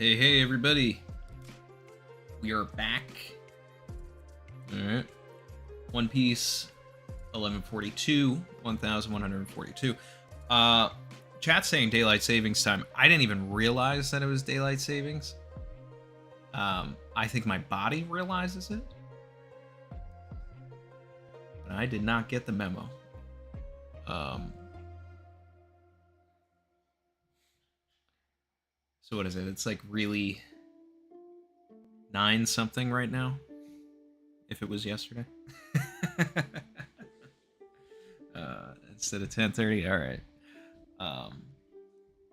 Hey, everybody. We are back. Alright. One Piece, 1142, 1142. Chat saying daylight savings time. I didn't even realize that it was daylight savings. I think my body realizes it. But I did not get the memo. So what is it? It's like really 9 something right now. If it was yesterday. Instead of 10:30. All right.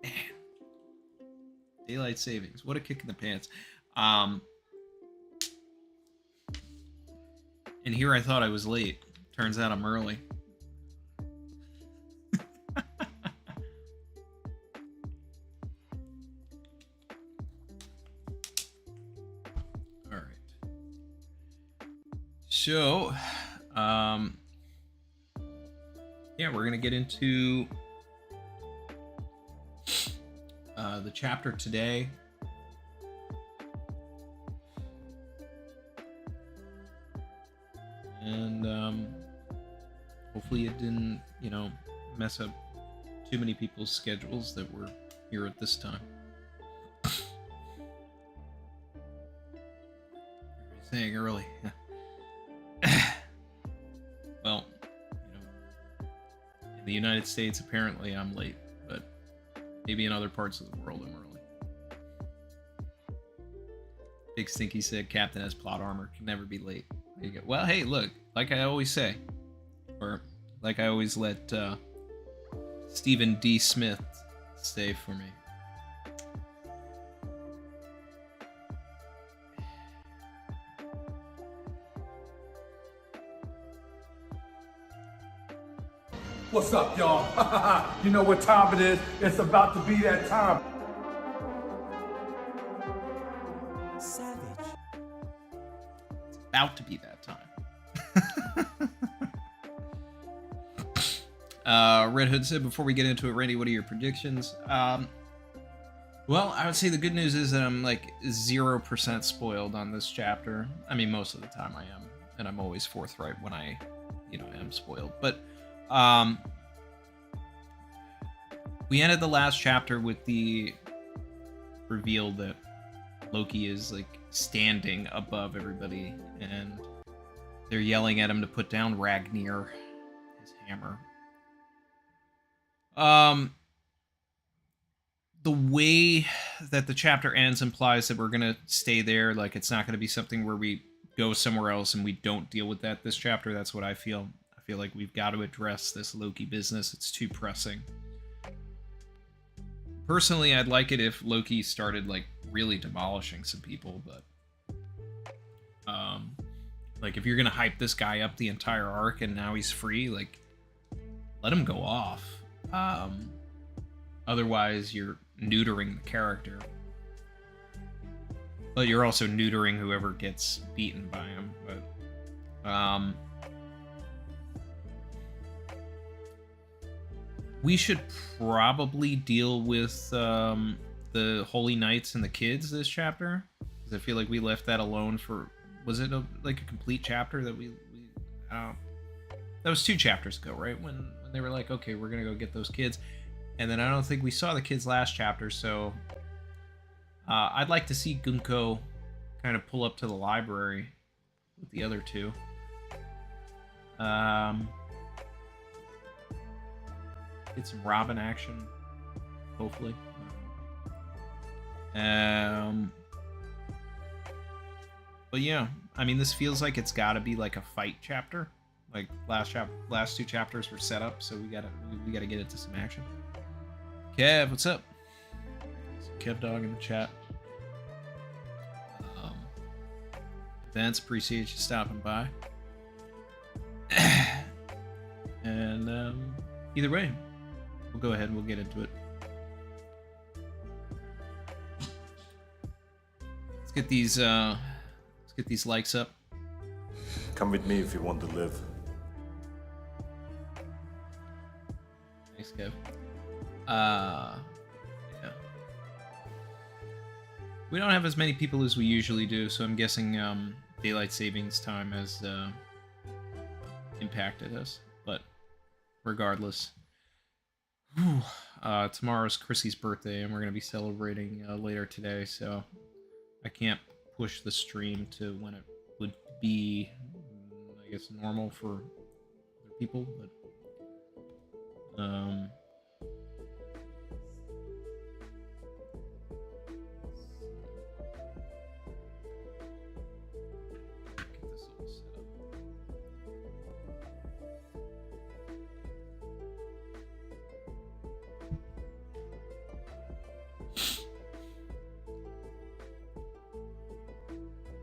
Man. Daylight savings. What a kick in the pants. And here I thought I was late. Turns out I'm early. So, yeah, we're gonna get into the chapter today. And hopefully it didn't, mess up too many people's schedules that were here at this time. Saying early. Well, in the United States, apparently I'm late, but maybe in other parts of the world I'm early. Big Stinky said Captain has plot armor, can never be late. There you go. Well, hey, look, like I always say, or like I always let Stephen D. Smith say for me. What's up, y'all? You know what time it is? It's about to be that time. Savage. It's about to be that time. Red Hood said, before we get into it, Randy, what are your predictions? Well, I would say the good news is that I'm like 0% spoiled on this chapter. I mean, most of the time I am, and I'm always forthright when I, am spoiled. But we ended the last chapter with the reveal that Loki is like standing above everybody, and they're yelling at him to put down Ragnir, his hammer. The way that the chapter ends implies that we're gonna stay there. Like, it's not gonna be something where we go somewhere else and we don't deal with that this chapter. That's what I feel. I feel like we've got to address this Loki business. It's too pressing. Personally, I'd like it if Loki started, like, really demolishing some people, but like, if you're gonna hype this guy up the entire arc and now he's free, like, let him go off. Otherwise, you're neutering the character. But you're also neutering whoever gets beaten by him. But we should probably deal with the Holy Knights and the kids this chapter, because I feel like we left that alone for... Was it like a complete chapter that we that was 2 chapters ago, right? When they were like, okay, we're gonna go get those kids. And then I don't think we saw the kids last chapter, so I'd like to see Gunko kind of pull up to the library with the other 2. Get some Robin action, hopefully. But yeah, I mean, this feels like it's got to be like a fight chapter. Like last 2 chapters were set up, so we gotta get into some action. Kev, what's up? Kev Dog in the chat. Vince, appreciate you stopping by. And either way, we'll go ahead and we'll get into it. Let's get these likes up. Come with me if you want to live. Thanks, Kev. Yeah. We don't have as many people as we usually do, so I'm guessing daylight savings time has impacted us. But regardless, tomorrow's Chrissy's birthday, and we're gonna be celebrating later today. So I can't push the stream to when it would be, I guess, normal for other people. But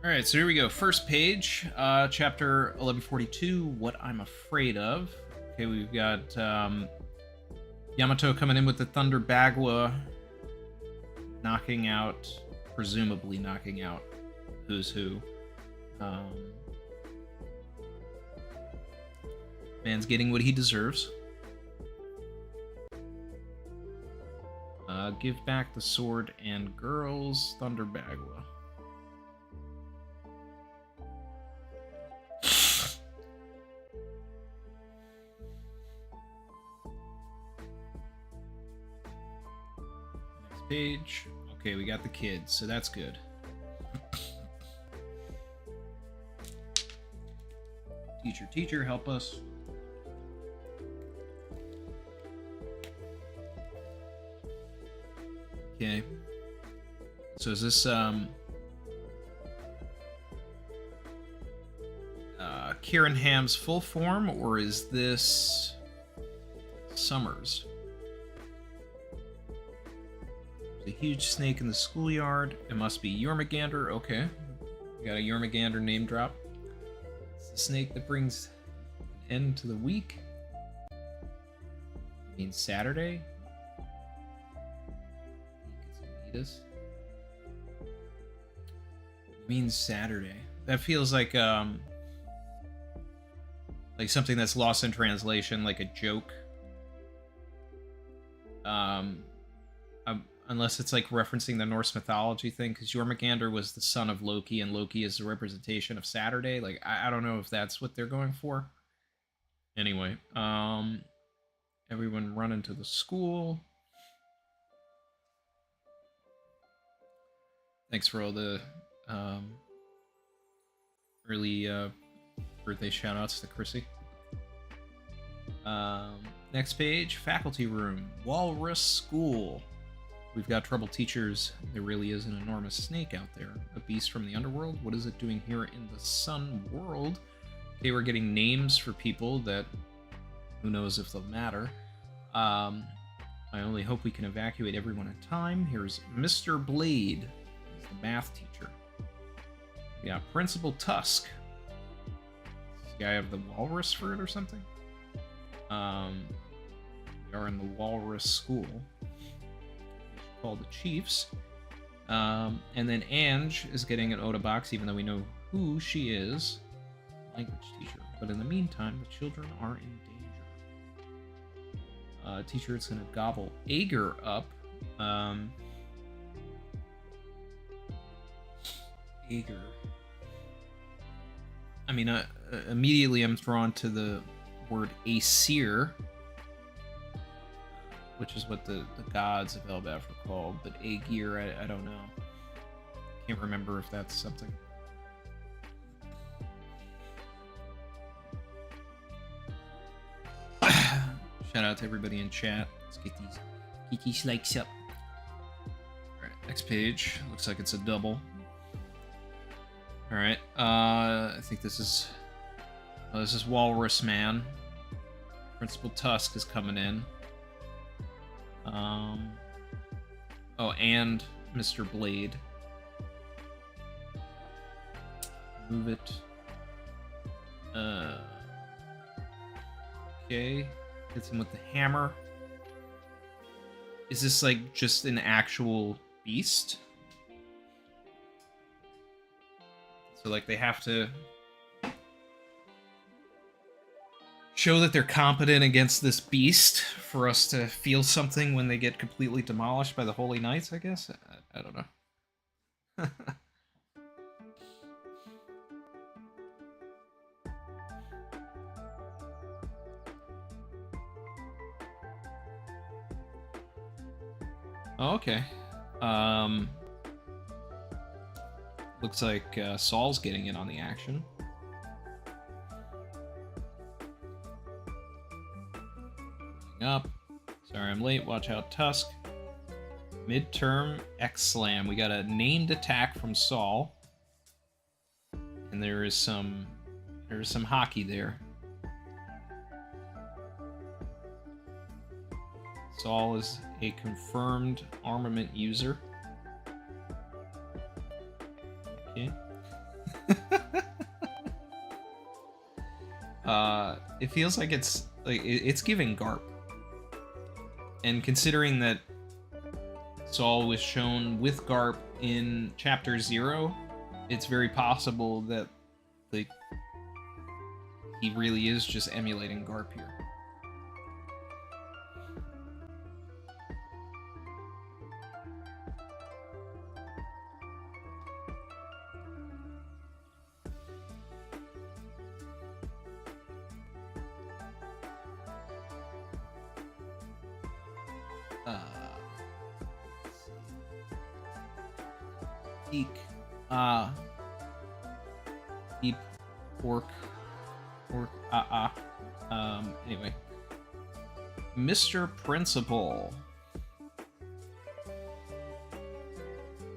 Alright, so here we go. First page, chapter 1142, What I'm Afraid Of. Okay, we've got Yamato coming in with the Thunder Bagua, presumably knocking out Who's Who. Man's getting what he deserves. Give back the sword and girls, Thunder Bagua. Page. Okay, we got the kids, so that's good. Teacher, help us. Okay. So is this Kieran Ham's full form, or is this Summers? A huge snake in the schoolyard. It must be Jormungandr. Okay. We got a Jormungandr name drop. It's the snake that brings an end to the week. It means Saturday. It means Saturday. That feels like something that's lost in translation, like a joke. Unless it's like referencing the Norse mythology thing, because Jormungandr was the son of Loki, and Loki is the representation of Saturday. Like, I don't know if that's what they're going for. Anyway, everyone run into the school. Thanks for all the early birthday shoutouts to Chrissy. Next page, faculty room, Walrus School. We've got trouble teachers. There really is an enormous snake out there. A beast from the underworld? What is it doing here in the sun world? Okay, we're getting names for people that... who knows if they'll matter. I only hope we can evacuate everyone in time. Here's Mr. Blade. He's the math teacher. We got Principal Tusk. Does this guy have the walrus fruit or something? We are in the Walrus School. Called the Chiefs. And then Ange is getting an Oda box, even though we know who she is. Language teacher. But in the meantime, the children are in danger. Teacher is going to gobble Ager up. Ager. I mean, immediately I'm drawn to the word Aesir, which is what the gods of Elbaf are called, but Aegir, I don't know. Can't remember if that's something. Shout out to everybody in chat. Let's get these likes up. Alright, next page. Looks like it's a double. Alright, I think this is Walrus Man. Principal Tusk is coming in. Oh, and Mr. Blade. Move it. Okay. Hits him with the hammer. Is this like just an actual beast? So like they have to show that they're competent against this beast for us to feel something when they get completely demolished by the Holy Knights, I guess? I don't know. Oh, okay. Looks like Saul's getting in on the action. Up. Sorry, I'm late. Watch out, Tusk. Midterm X-Slam. We got a named attack from Saul. And there's some hockey there. Saul is a confirmed armament user. Okay. It feels like it's giving Garp. And considering that Saul was shown with Garp in Chapter 0, it's very possible that like he really is just emulating Garp here. Eek. Eep. Pork. Anyway. Mr. Principal.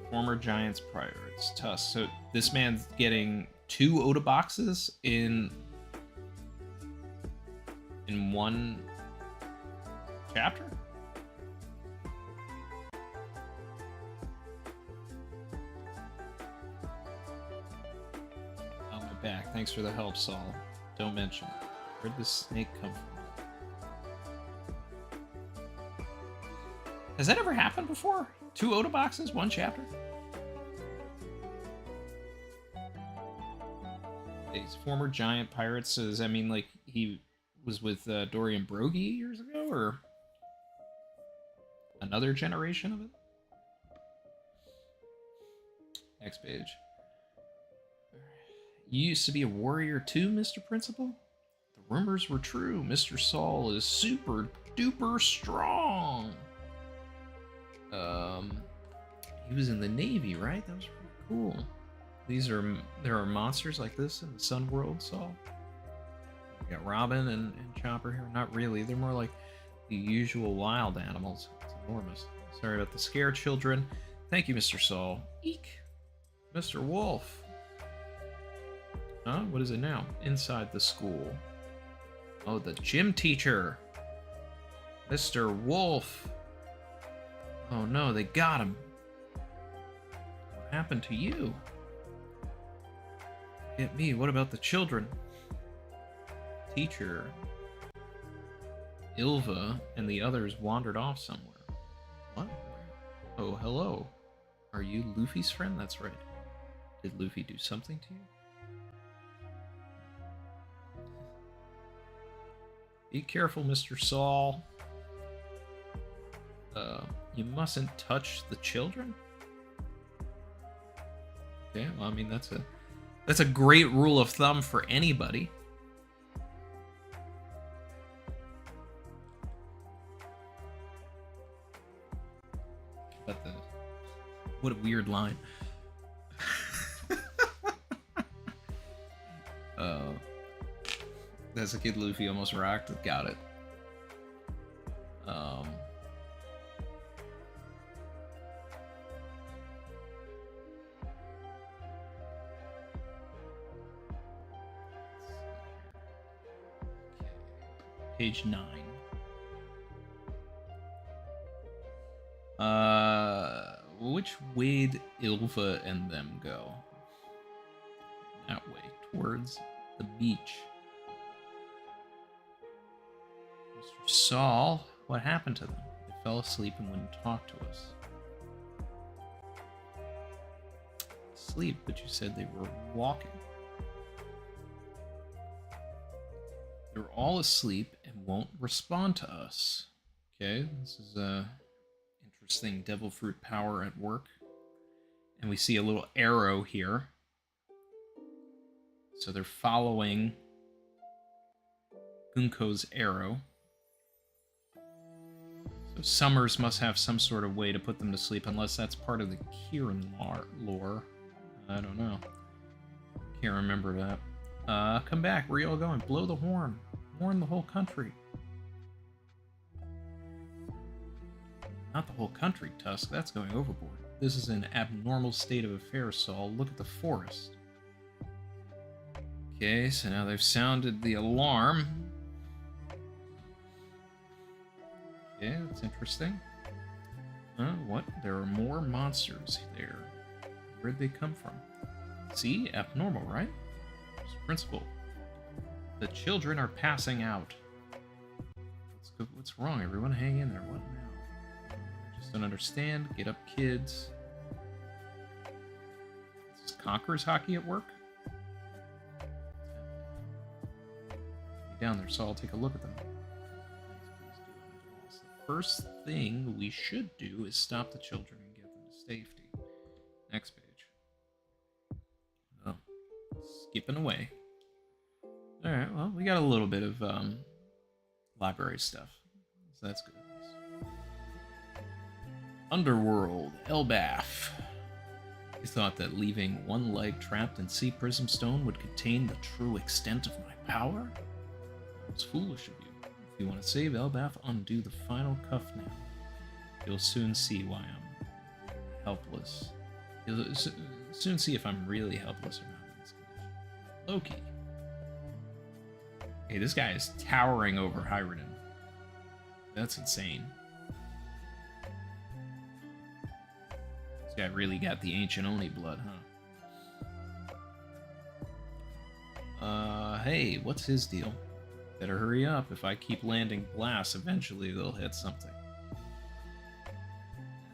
Former Giants Pirates. Tusk. So this man's getting 2 Oda boxes in one chapter? Oh, my back. Thanks for the help, Saul. Don't mention it. Where'd this snake come from? Has that ever happened before? 2 Oda boxes, 1 chapter? These former giant pirates, so does that mean like he was with Dorian Broggie years ago, or another generation of it? Next page. You used to be a warrior too, Mr. Principal? The rumors were true. Mr. Saul is super duper strong. He was in the Navy, right? That was pretty cool. There are monsters like this in the Sun World, Saul. We got Robin and Chopper here. Not really. They're more like the usual wild animals. It's enormous. Sorry about the scare, children. Thank you, Mr. Saul. Eek. Mr. Wolf. Huh? What is it now? Inside the school. Oh, the gym teacher. Mr. Wolf. Oh no, they got him. What happened to you? Get me, what about the children? Teacher. Ilva and the others wandered off somewhere. What? Oh, hello. Are you Luffy's friend? That's right. Did Luffy do something to you? Be careful, Mr. Saul. You mustn't touch the children? Okay, well, I mean, that's a great rule of thumb for anybody. But what a weird line. That's a kid Luffy almost rocked. Got it. Page 9. Which way'd Ilva and them go? That way, towards the beach. Mr. Saul, what happened to them? They fell asleep and wouldn't talk to us. Sleep, but you said they were walking. They're all asleep and won't respond to us. Okay, this is interesting devil fruit power at work. And we see a little arrow here. So they're following Gunko's arrow. So Summers must have some sort of way to put them to sleep, unless that's part of the Kieran lore. I don't know. Can't remember that. Come back. Where are y'all going? Blow the horn. Warn the whole country. Not the whole country, Tusk. That's going overboard. This is an abnormal state of affairs, Saul. Look at the forest. Okay, so now they've sounded the alarm. Okay, that's interesting. What? There are more monsters there. Where'd they come from? See? Abnormal, right? It's principle. The children are passing out. What's wrong, everyone? Hang in there. What now? I just don't understand. Get up, kids. Is Conqueror's hockey at work? Down there, so I'll take a look at them. The first thing we should do is stop the children and get them to safety. Next page. Oh, skipping away. Alright, well, we got a little bit of library stuff, so that's good. Underworld, Elbaf. You thought that leaving one leg trapped in Sea Prism Stone would contain the true extent of my power? It's foolish of you. If you want to save Elbaf, undo the final cuff now. You'll soon see why I'm helpless. You'll soon see if I'm really helpless or not in this condition. Loki. Hey, this guy is towering over Hyrden. That's insane. This guy really got the Ancient Oni blood, huh? Hey, what's his deal? Better hurry up. If I keep landing blasts, eventually they'll hit something.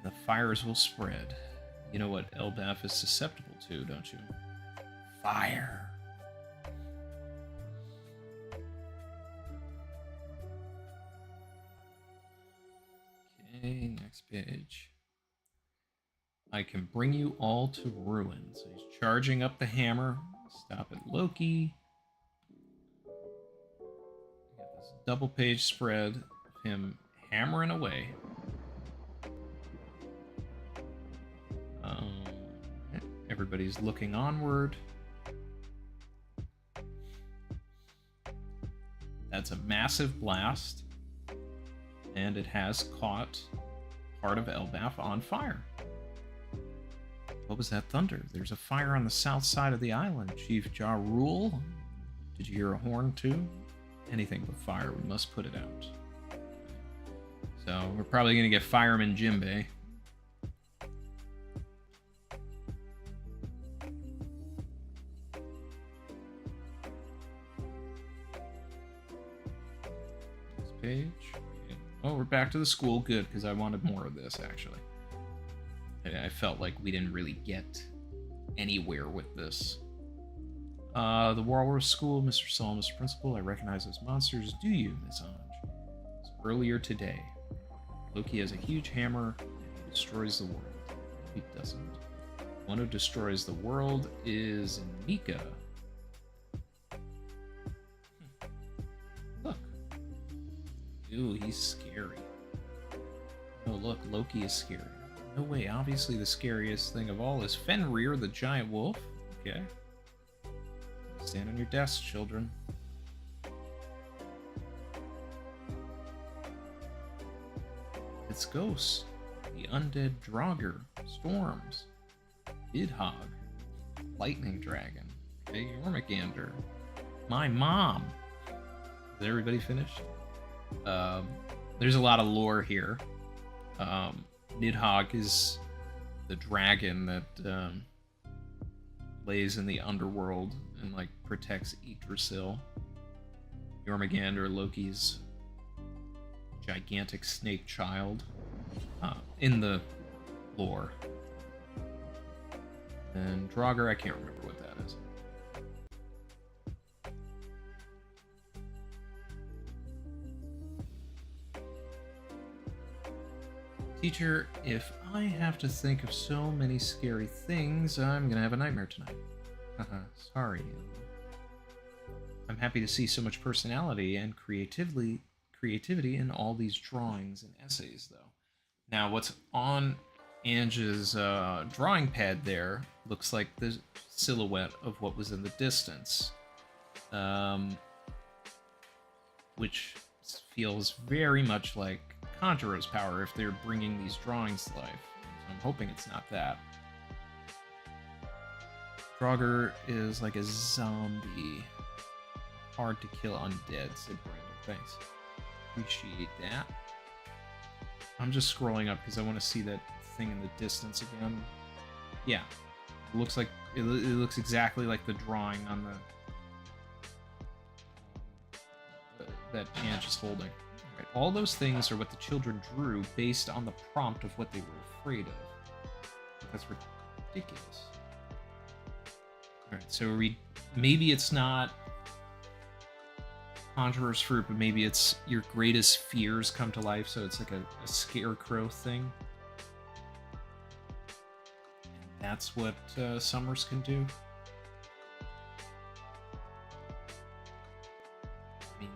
The fires will spread. You know what Elbaf is susceptible to, don't you? Fire. Okay, next page. I can bring you all to ruin. So he's charging up the hammer. Stop it, Loki. Double page spread of him hammering away. Everybody's looking onward. That's a massive blast, and it has caught part of Elbaf on fire. What was that thunder? There's a fire on the south side of the island. Chief Ja Rule. Did you hear a horn too? Anything but fire, we must put it out. So we're probably gonna get Fireman Jimbei. Next page. Oh, we're back to the school. Good, because I wanted more of this actually. I felt like we didn't really get anywhere with this. The Walrus School, Mr. Saul, Mr. Principal, I recognize those monsters. Do you, Miss Ange? So earlier today, Loki has a huge hammer and he destroys the world. He doesn't. One who destroys the world is Nika. Look. Ew, he's scary. Oh, look, Loki is scary. No way, obviously the scariest thing of all is Fenrir, the giant wolf. Okay. Stand on your desks, children. It's ghosts. The undead Draugr. Storms. Bidhogg. Lightning Dragon. Big Jormungandr. My mom. Is everybody finished? There's a lot of lore here. Nidhogg is the dragon that lays in the underworld and like protects Yggdrasil. Jormungandr, Loki's gigantic snake child in the lore. And Draugr, I can't remember what that is. Teacher, if I have to think of so many scary things, I'm gonna have a nightmare tonight. Sorry. I'm happy to see so much personality and creativity in all these drawings and essays, though. Now, what's on Ange's drawing pad there looks like the silhouette of what was in the distance, which feels very much like Conjurer's power if they're bringing these drawings to life. So I'm hoping it's not that. Draugr is like a zombie. Hard to kill undead, said Brandon. Thanks. Appreciate that. I'm just scrolling up because I want to see that thing in the distance again. Yeah. It looks like it looks exactly like the drawing on the that Ange is holding. Right. All those things are what the children drew based on the prompt of what they were afraid of. That's ridiculous. Alright, so maybe it's not Conjurer's Fruit, but maybe it's your greatest fears come to life, so it's like a scarecrow thing. And that's what Summers can do. I mean,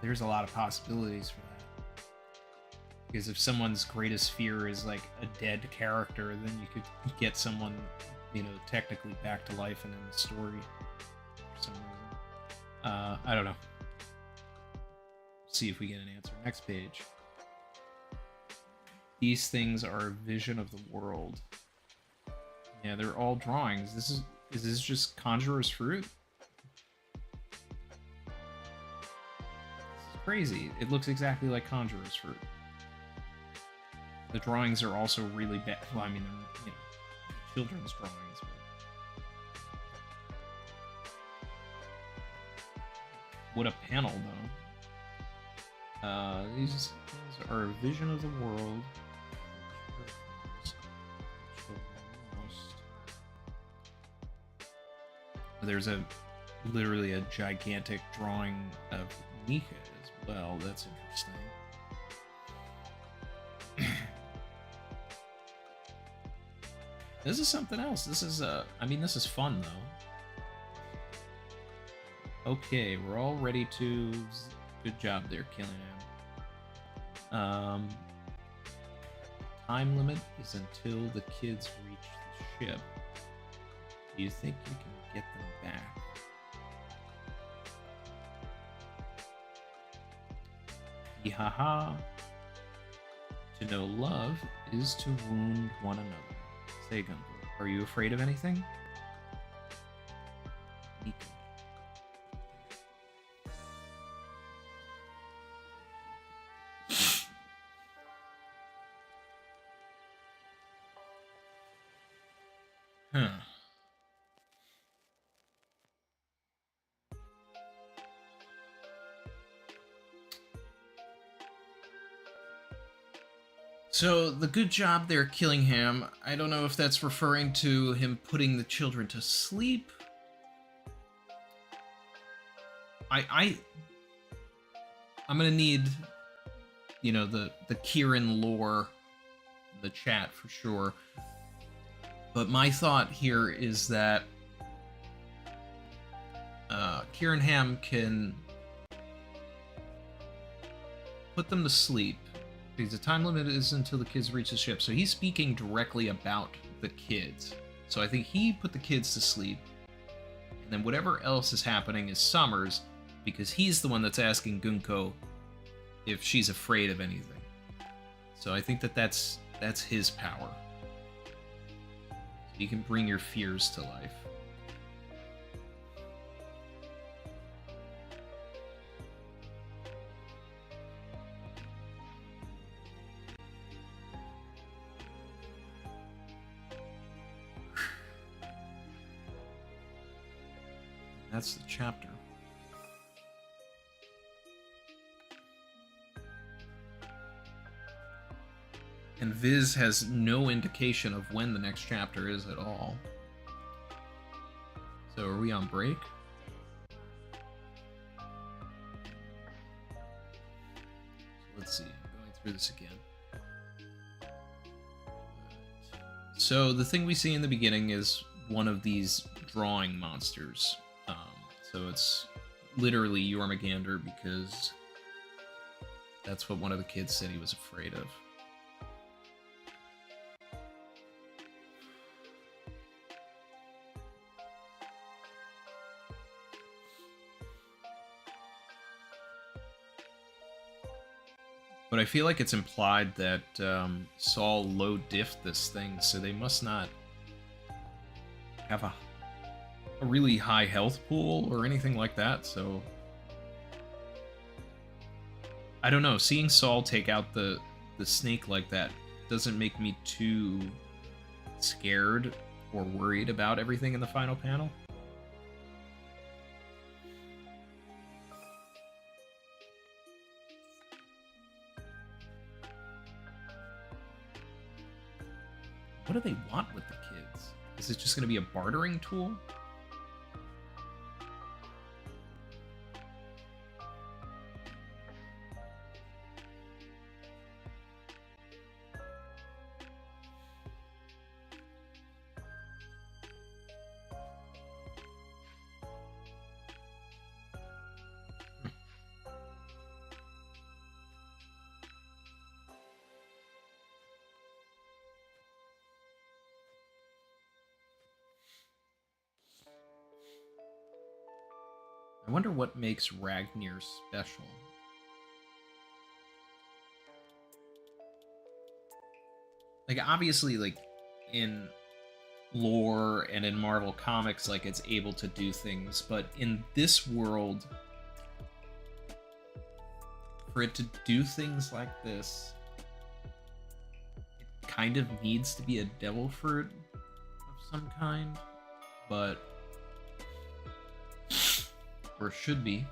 there's a lot of possibilities for that. Because if someone's greatest fear is like a dead character, then you could get someone, you know, technically back to life and in the story for some reason. I don't know. See if we get an answer. Next page. These things are a vision of the world. Yeah, they're all drawings. Is this just Conjurer's Fruit? This is crazy. It looks exactly like Conjurer's Fruit. The drawings are also really bad. Well, I mean, they're, you know, children's drawings. But... what a panel, though. These things are a vision of the world. There's literally a gigantic drawing of Nika as well. That's interesting. This is something else. This is I mean, this is fun though. Okay, we're all ready to. Good job there, Killingham. Time limit is until the kids reach the ship. Do you think you can get them back? Yahaha. To know love is to wound one another. Say, Gunko, are you afraid of anything? Nika. Huh. So, the good job there, Killingham. I don't know if that's referring to him putting the children to sleep. I'm gonna need, you know, the Kieran lore in the chat for sure. But my thought here is that Kieran Ham can put them to sleep. Because the time limit is until the kids reach the ship. So he's speaking directly about the kids. So I think he put the kids to sleep. And then whatever else is happening is Summers, because he's the one that's asking Gunko if she's afraid of anything. So I think that's his power. You can bring your fears to life. That's the chapter. And Viz has no indication of when the next chapter is at all. So are we on break? So let's see. I'm going through this again. So the thing we see in the beginning is one of these drawing monsters. So it's literally Jormungandr because that's what one of the kids said he was afraid of. But I feel like it's implied that Saul low diffed this thing, so they must not have a really high health pool or anything like that, so... I don't know, seeing Saul take out the snake like that doesn't make me too scared or worried about everything in the final panel. What do they want with the kids? Is it just going to be a bartering tool? I wonder what makes Ragnar special. Like, obviously, like, in lore and in Marvel Comics, like, it's able to do things, but in this world, for it to do things like this, it kind of needs to be a devil fruit of some kind, but... or should be.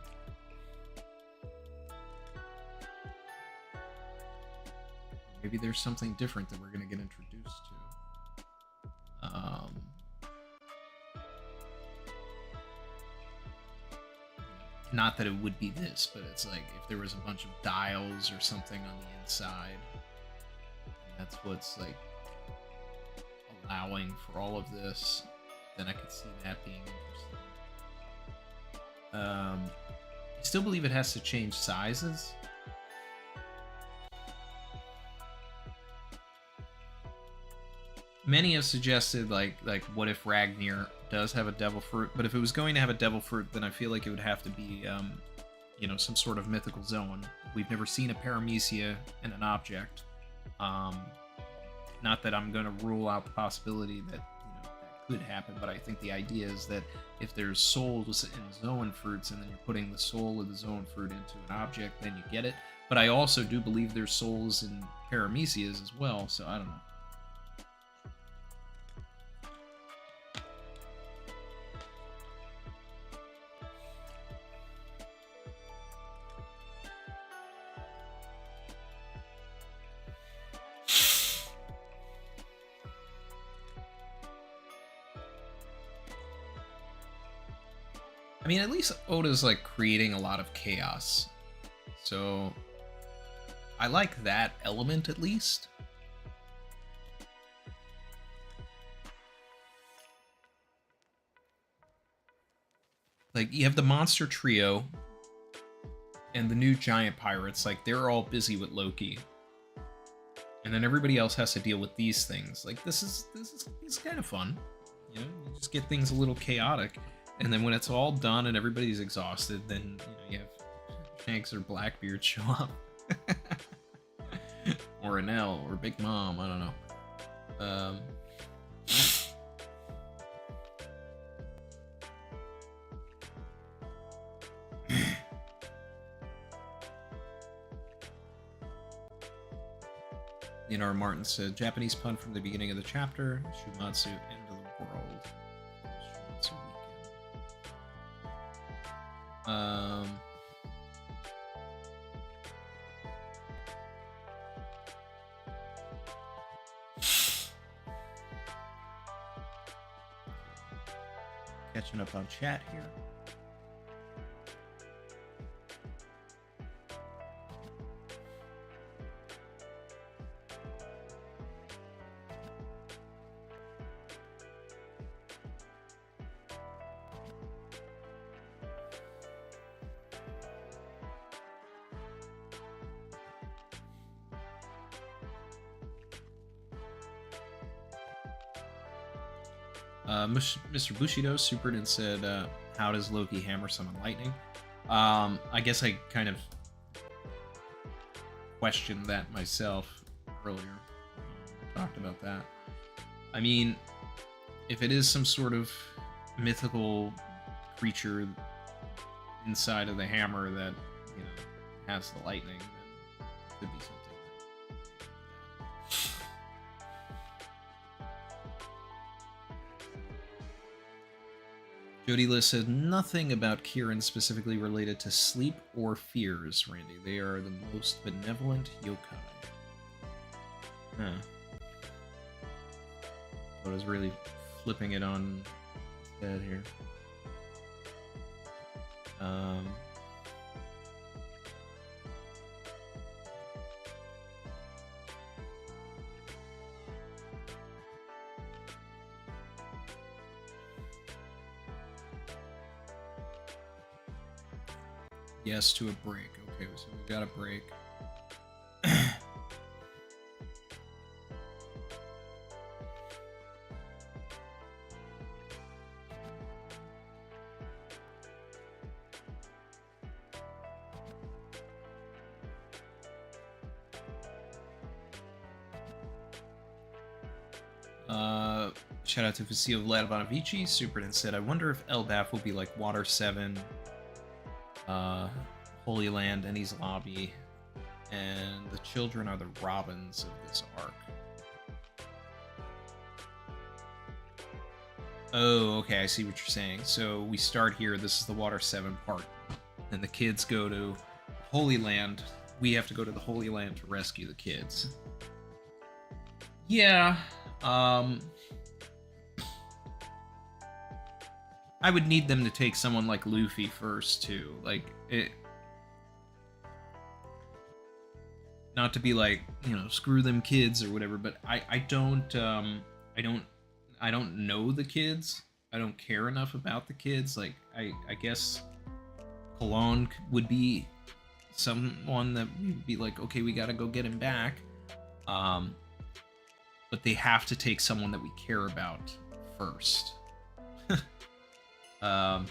Maybe there's something different that we're going to get introduced to. Not that it would be this, but it's like if there was a bunch of dials or something on the inside, that's what's like allowing for all of this, then I could see that being interesting. I still believe it has to change sizes. Many have suggested like what if Ragnar does have a devil fruit, but if it was going to have a devil fruit, then I feel like it would have to be you know, some sort of mythical zone. We've never seen a paramecia in an object. Not that I'm going to rule out the possibility that could happen, but I think the idea is that if there's souls in zone fruits and then you're putting the soul of the zone fruit into an object, then you get it. But I also do believe there's souls in paramecias as well, so I don't know. I mean, at least Oda's like creating a lot of chaos, so I like that element at least. Like, you have the monster trio and the new giant pirates, like they're all busy with Loki, and then everybody else has to deal with these things. Like, this is kind of fun, you know. You just get things a little chaotic. And then when it's all done and everybody's exhausted, then you have Shanks or Blackbeard show up. Or Enel, or Big Mom, I don't know. Leonard Martin said, Japanese pun from the beginning of the chapter, Shumatsu, end of the world. Shumatsu weekend. Catching up on chat here. Mr. Bushido supered and said, how does Loki hammer summon lightning? I guess I kind of questioned that myself earlier. Talked about that. I mean, if it is some sort of mythical creature inside of the hammer that, you know, has the lightning, then it could be something. Jody List said nothing about Kieran specifically related to sleep or fears, Randy. They are the most benevolent yokai. Huh. I was really flipping it on its head here. Yes to a break. Okay, so we got a break. Shout out to Vasil Vladimanovici, supered and said, I wonder if Elbaf will be like Water 7, Holy Land, Ennie's Lobby, and the children are the Robins of this arc. Oh, okay, I see what you're saying. So we start here, this is the Water 7 part, and the kids go to Holy Land. We have to go to the Holy Land to rescue the kids. Yeah, I would need them to take someone like Luffy first, too. Like, it... Not to be like, you know, screw them kids or whatever, but I don't know the kids. I don't care enough about the kids. Like, I guess Cologne would be someone that we would be like, okay, we gotta go get him back. But they have to take someone that we care about first. And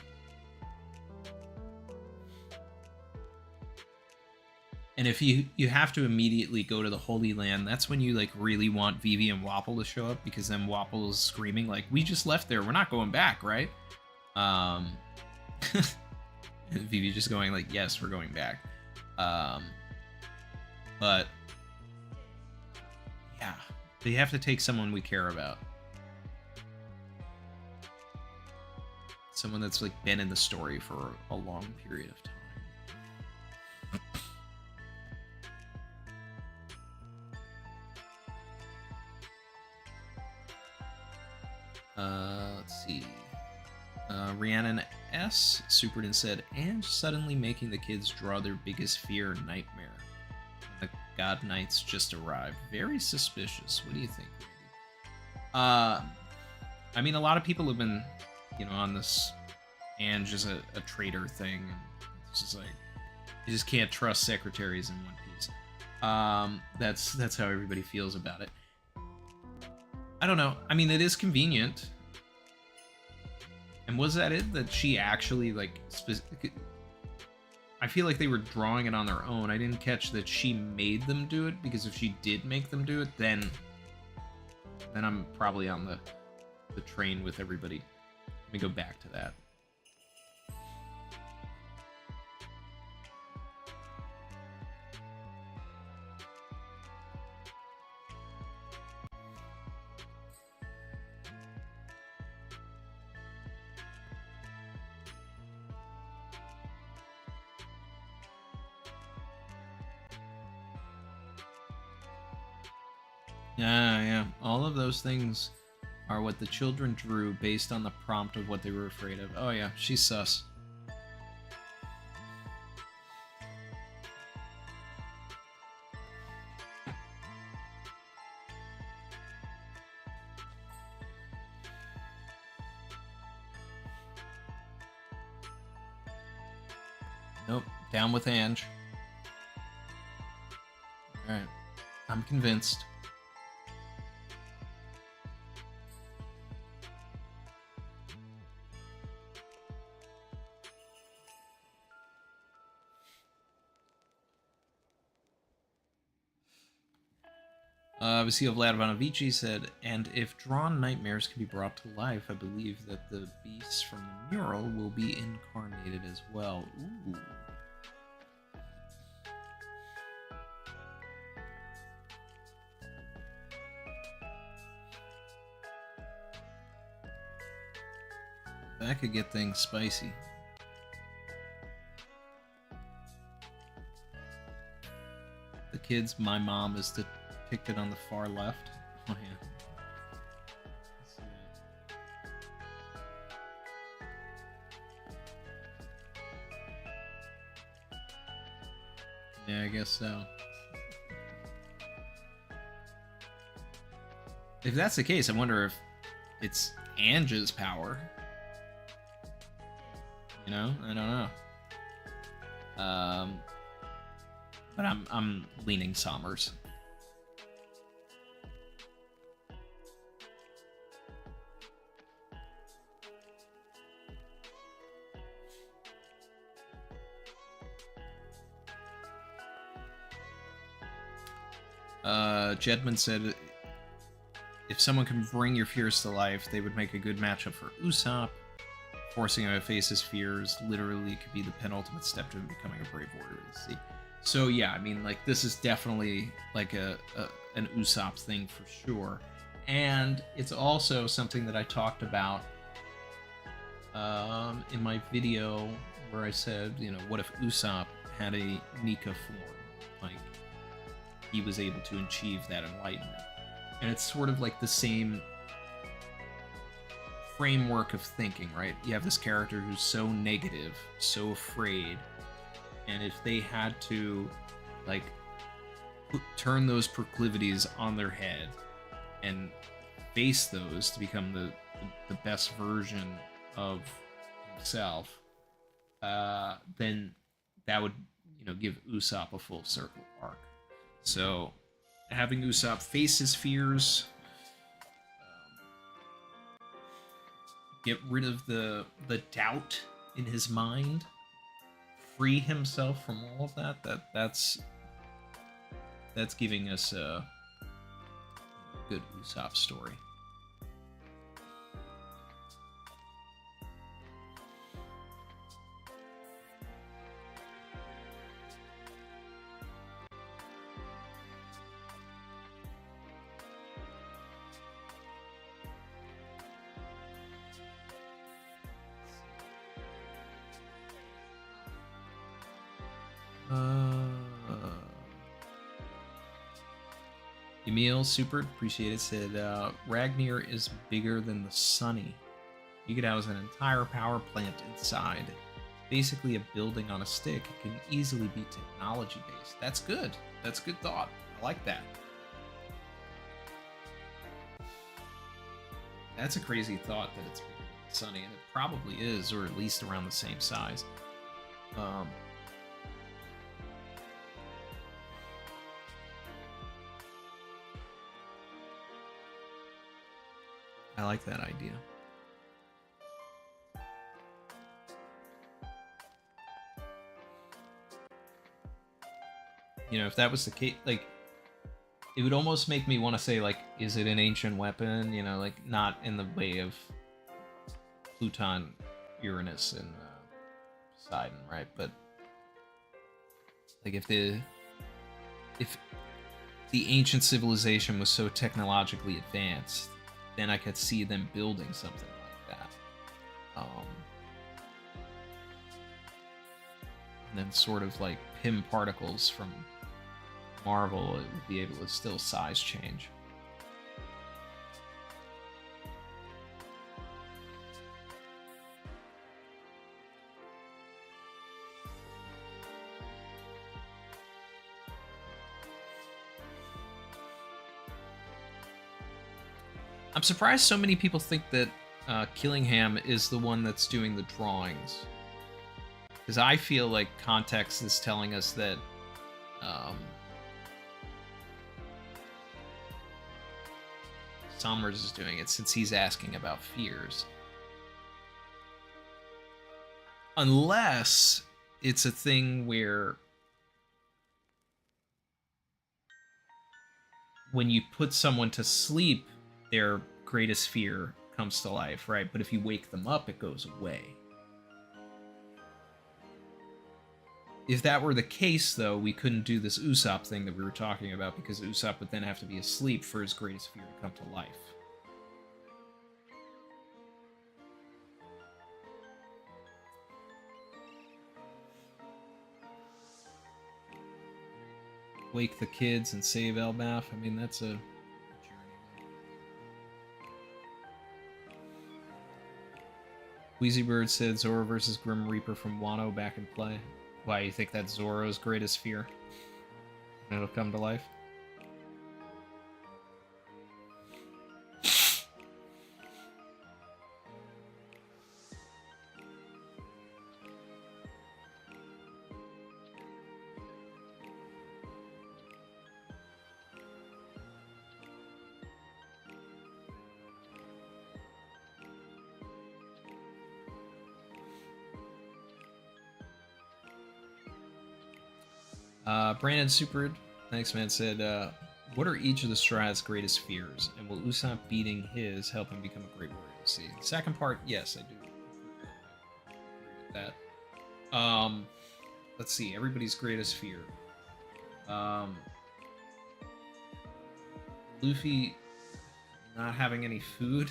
if you have to immediately go to the Holy Land, that's when you like really want Vivi and Wapple to show up, because then Wapple is screaming like, we just left there, we're not going back, right? And Vivi just going like, yes, we're going back. But yeah, they have to take someone we care about. Someone that's like been in the story for a long period of time. Let's see. Rhiannon S. supered and said, and suddenly making the kids draw their biggest fear, nightmare. The God Knights just arrived. Very suspicious. What do you think, Randy? I mean, a lot of people have been, you know, on this Ange is a traitor thing. And it's just like, you just can't trust secretaries in One Piece. That's how everybody feels about it. I don't know. I mean, it is convenient. And was that it? That she actually, like, I feel like they were drawing it on their own. I didn't catch that she made them do it, because if she did make them do it, then I'm probably on the train with everybody. Let me go back to that. Yeah. All of those things are what the children drew based on the prompt of what they were afraid of. Oh yeah, she's sus. Nope, down with Ange. Alright, I'm convinced. Vasil Vladivanovici said, and if drawn nightmares can be brought to life, I believe that the beasts from the mural will be incarnated as well. Ooh. That could get things spicy. The kids, my mom is depicted on the far left. Oh yeah. Yeah, I guess so. If that's the case, I wonder if it's Anja's power. You know, I don't know. But I'm leaning Sommers. Jedman said, if someone can bring your fears to life, they would make a good matchup for Usopp. Forcing him to face his fears literally could be the penultimate step to him becoming a brave warrior of the sea. So yeah, I mean, like, this is definitely like an Usopp thing for sure. And it's also something that I talked about in my video where I said, you know, what if Usopp had a Nika form? Like, he was able to achieve that enlightenment. And it's sort of like the same framework of thinking, right? You have this character who's so negative, so afraid, and if they had to, like, turn those proclivities on their head and face those to become the best version of himself, then that would, you know, give Usopp a full circle arc. So having Usopp face his fears, get rid of the doubt in his mind, free himself from all of that's giving us a good Usopp story. Emil, super appreciated, said, Ragnar is bigger than the Sunny. You could house an entire power plant inside. Basically a building on a stick. It can easily be technology based. That's good. That's a good thought. I like that. That's a crazy thought that it's bigger than the Sunny, and it probably is, or at least around the same size. I like that idea. You know, if that was the case, like, it would almost make me want to say, like, is it an ancient weapon? You know, like, not in the way of Pluton, Uranus, and Poseidon, right? But, like, if the ancient civilization was so technologically advanced, then I could see them building something like that. And then sort of like Pym particles from Marvel, it would be able to still size change. I'm surprised so many people think that Killingham is the one that's doing the drawings. Because I feel like context is telling us that Sommers is doing it, since he's asking about fears. Unless it's a thing where when you put someone to sleep, their greatest fear comes to life, right? But if you wake them up, it goes away. If that were the case, though, we couldn't do this Usopp thing that we were talking about, because Usopp would then have to be asleep for his greatest fear to come to life. Wake the kids and save Elbaf. I mean, that's a journey. Wheezy Bird said Zoro versus Grim Reaper from Wano back in play. Why, you think that's Zoro's greatest fear? And it'll come to life? Brandon Supered, thanks man, said, what are each of the Straw Hats' greatest fears? And will Usopp beating his help him become a great warrior? See, the second part, yes, I do agree with that. Let's see, everybody's greatest fear. Luffy not having any food.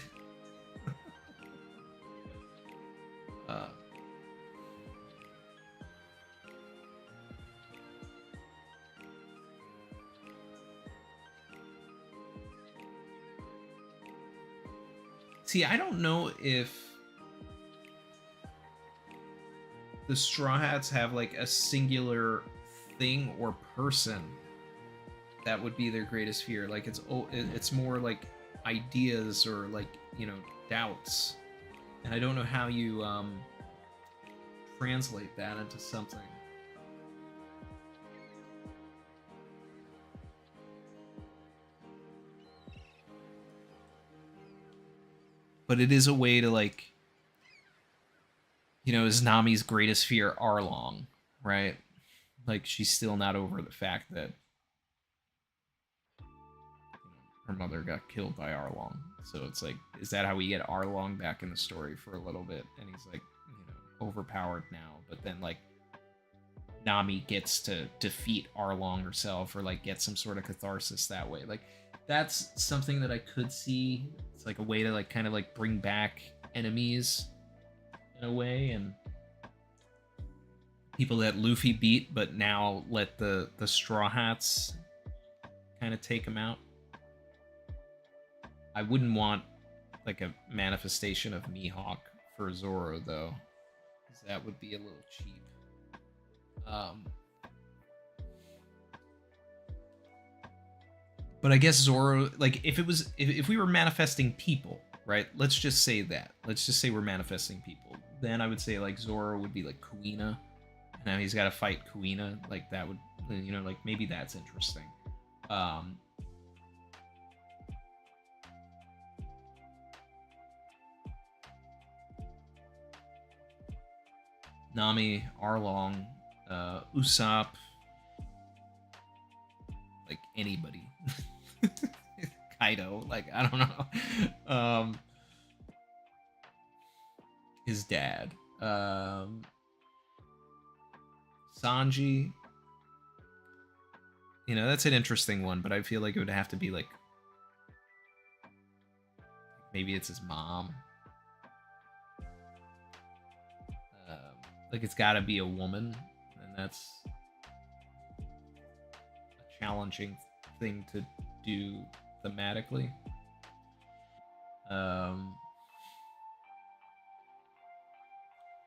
See, I don't know if the Straw Hats have like a singular thing or person that would be their greatest fear. Like it's more like ideas or like, you know, doubts. And I don't know how you translate that into something. But it is a way to, like, you know, is Nami's greatest fear Arlong, right? Like, she's still not over the fact that her mother got killed by Arlong. So it's like, is that how we get Arlong back in the story for a little bit? And he's like, you know, overpowered now. But then, like, Nami gets to defeat Arlong herself, or like get some sort of catharsis that way. Like, that's something that I could see. It's like a way to like kind of like bring back enemies in a way, and people that Luffy beat, but now let the Straw Hats kind of take him out. I wouldn't want like a manifestation of Mihawk for Zoro though, because that would be a little cheap. But I guess Zoro, like, if we were manifesting people, right? Let's just say that. Let's just say we're manifesting people. Then I would say, like, Zoro would be, like, Kuina. Now he's got to fight Kuina. Like, that would, you know, like, maybe that's interesting. Nami, Arlong, Usopp, like anybody. Kaido, like, I don't know. His dad. Sanji. You know, that's an interesting one, but I feel like it would have to be like, maybe it's his mom. Like, it's got to be a woman, and that's a challenging thing to do thematically.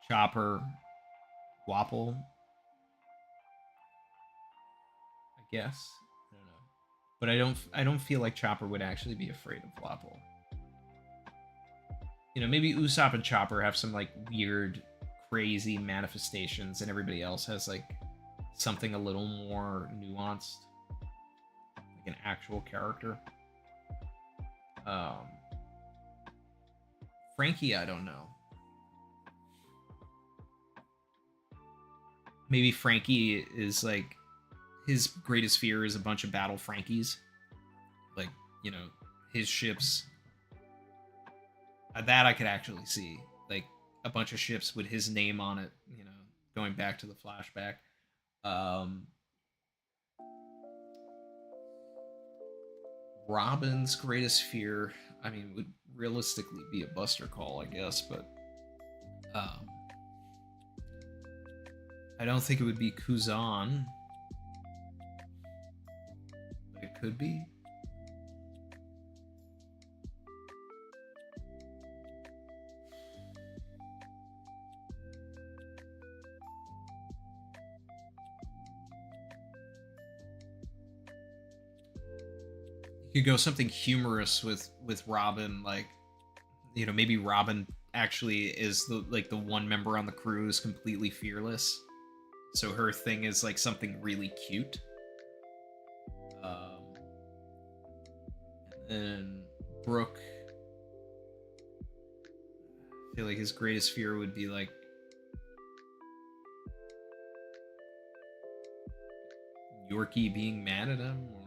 Chopper, Wapple, I guess. I don't know, but I don't feel like Chopper would actually be afraid of Wapple. You know, maybe Usopp and Chopper have some like weird, crazy manifestations, and everybody else has like something a little more nuanced, like an actual character. Frankie, I don't know. Maybe Frankie is like, his greatest fear is a bunch of battle Frankies. like, you know, his ships. That I could actually see, like a bunch of ships with his name on it, you know, going back to the flashback. Robin's greatest fear, I mean, would realistically be a Buster Call, I guess, but I don't think it would be Kuzan. But it could be. You could go something humorous with Robin, like, you know, maybe Robin actually is the one member on the crew is completely fearless, so her thing is like something really cute. And then Brooke, I feel like his greatest fear would be like Yorkie being mad at him, or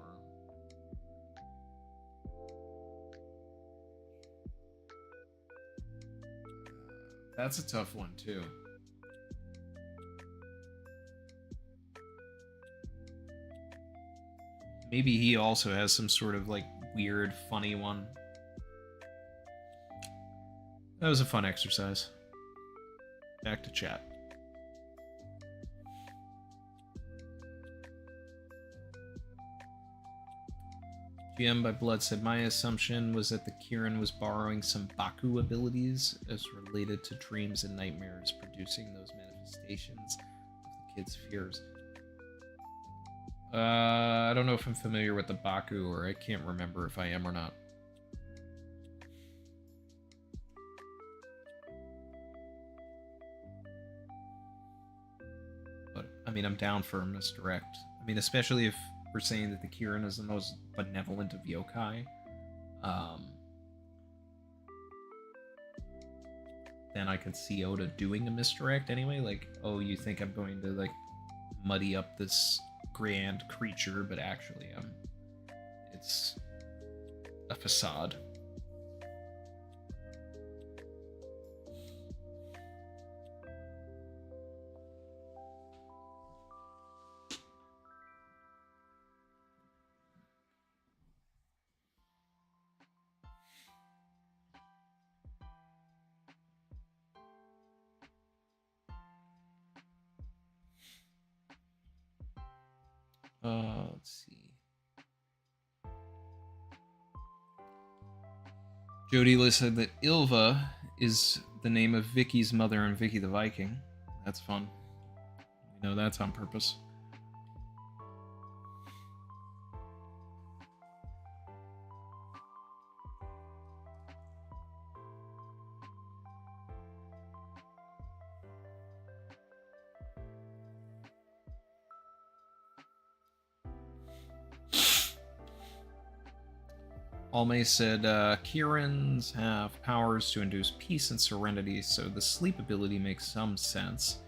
that's a tough one too. Maybe he also has some sort of like weird, funny one. That was a fun exercise. Back to chat. GM by Blood said, my assumption was that the Kieran was borrowing some Baku abilities as related to dreams and nightmares, producing those manifestations of the kid's fears. I don't know if I'm familiar with the Baku, or I can't remember if I am or not. But, I mean, I'm down for a misdirect. I mean, especially if we're saying that the Kieran is the most benevolent of yokai. Then I could see Oda doing a misdirect anyway. Like, oh, you think I'm going to, like, muddy up this grand creature, but actually it's a facade. Let's see. Jody said that Ilva is the name of Vicky's mother in Vicky the Viking. That's fun. We know that's on purpose. Almay said, Kierans have powers to induce peace and serenity, so the sleep ability makes some sense.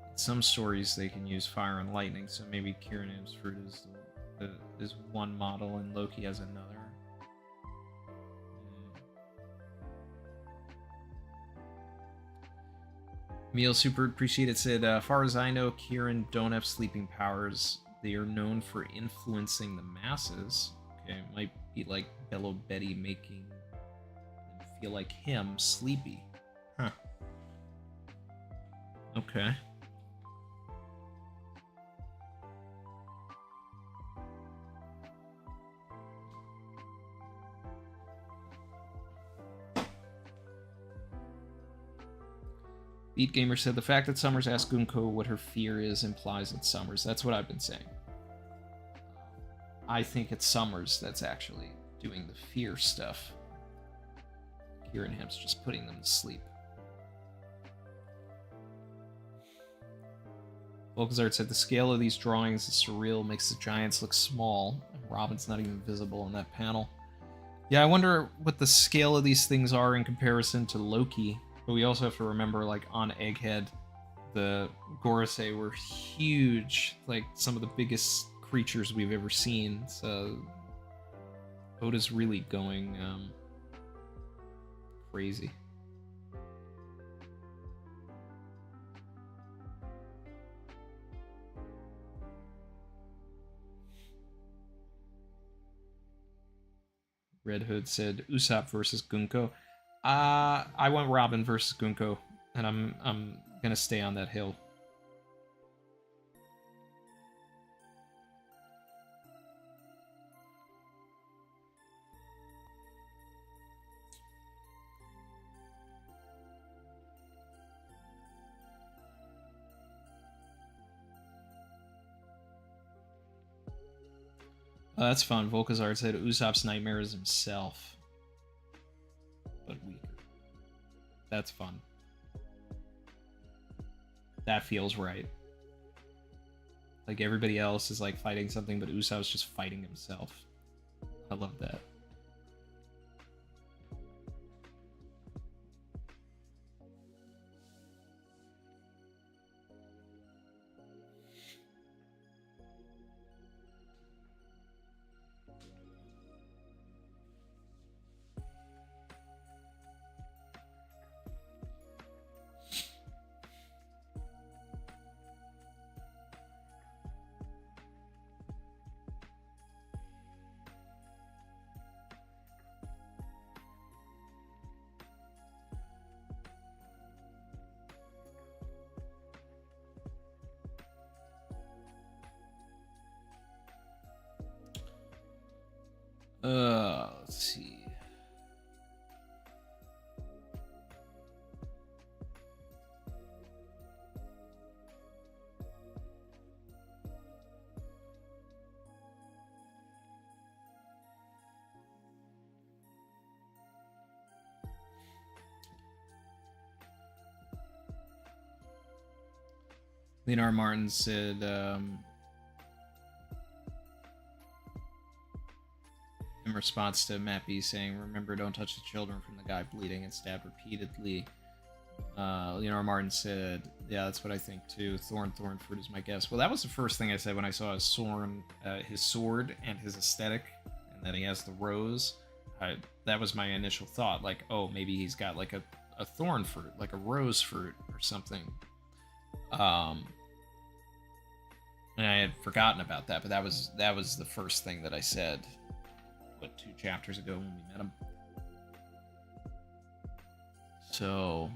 In some stories, they can use fire and lightning, so maybe Kieran Fruit is one model and Loki has another. Meal Super Appreciated said, far as I know, Kieran don't have sleeping powers. They are known for influencing the masses. Okay, it might be like Bello Betty making them feel like him sleepy. Huh. Okay. Beat Gamer said, the fact that Summers asked Gunko what her fear is implies it's Summers. That's what I've been saying. I think it's Summers that's actually doing the fear stuff. Kieran Hemp's just putting them to sleep. Volkazard said, the scale of these drawings is surreal, makes the giants look small, and Robin's not even visible in that panel. Yeah, I wonder what the scale of these things are in comparison to Loki. But we also have to remember, like, on Egghead, the Gorosei were huge, like, some of the biggest creatures we've ever seen, so Oda's really going crazy. Red Hood said Usopp versus Gunko. I went Robin versus Gunko, and I'm gonna stay on that hill. That's fun. Volkazard said Usopp's nightmare is himself, but weaker. That's fun. That feels right. Like everybody else is like fighting something, but Usopp's just fighting himself. I love that. Let's see. Leonard Martin said, in response to Matt B saying, "Remember, don't touch the children," from the guy bleeding and stabbed repeatedly. Leonard Martin said, "Yeah, that's what I think too. Thorn fruit is my guess." Well, that was the first thing I said when I saw his sword and his aesthetic, and then he has the rose. That was my initial thought. Like, oh, maybe he's got like a thorn fruit, like a rose fruit or something. And I had forgotten about that, but that was the first thing that I said. What, 2 chapters ago when we met him. So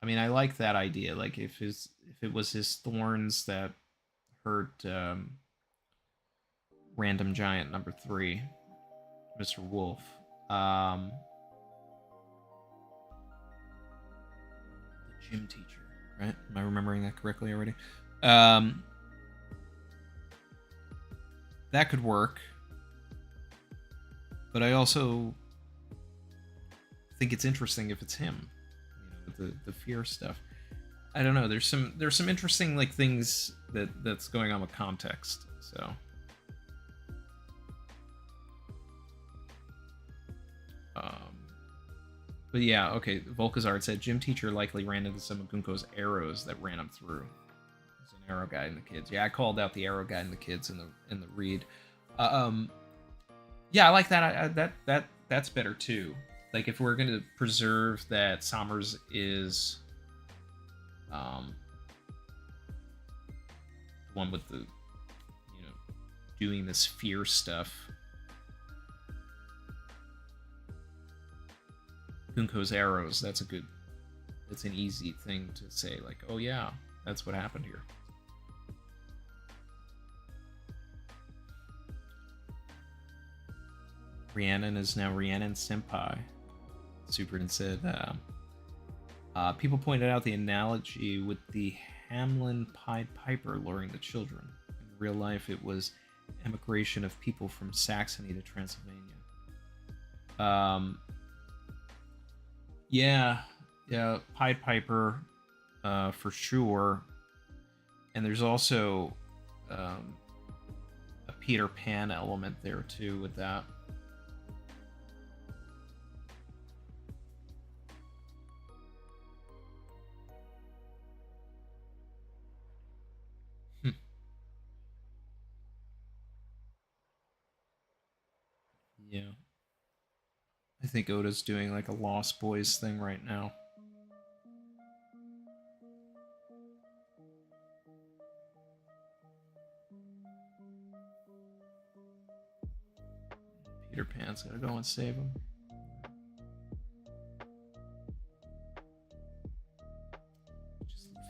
I mean, I like that idea. Like if it was his thorns that hurt Random Giant number 3, Mr. Wolf. The gym teacher, right? Am I remembering that correctly already? That could work. But I also think it's interesting if it's him. You know, the fear stuff. I don't know. There's some interesting like things that's going on with context. So but yeah, okay. Volkazard said gym teacher likely ran into some of Gunko's arrows that ran him through. There's an arrow guy in the kids. Yeah, I called out the arrow guy in the kids in the read. Yeah, I like that. That's better too. Like if we're gonna preserve that Sommers is the one with the, you know, doing this fear stuff. Gunko's arrows, that's an easy thing to say, like, oh yeah, that's what happened here. Rhiannon is now Rhiannon Senpai. Superin said, people pointed out the analogy with the Hamlin Pied Piper luring the children. In real life, it was emigration of people from Saxony to Transylvania. Yeah, Pied Piper, for sure. And there's also a Peter Pan element there too with that. Yeah. I think Oda's doing like a Lost Boys thing right now. Peter Pan's gotta go and save him. Just Luffy.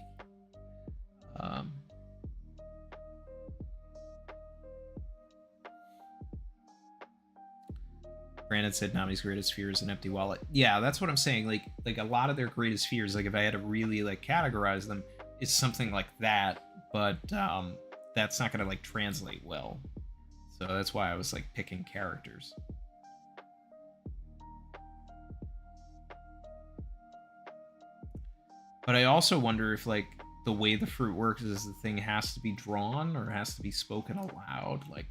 Brandon said Nami's greatest fear is an empty wallet. Yeah, that's what I'm saying. Like a lot of their greatest fears, like if I had to really like categorize them, it's something like that, but that's not gonna like translate well. So that's why I was like picking characters. But I also wonder if like the way the fruit works is the thing has to be drawn or has to be spoken aloud, like.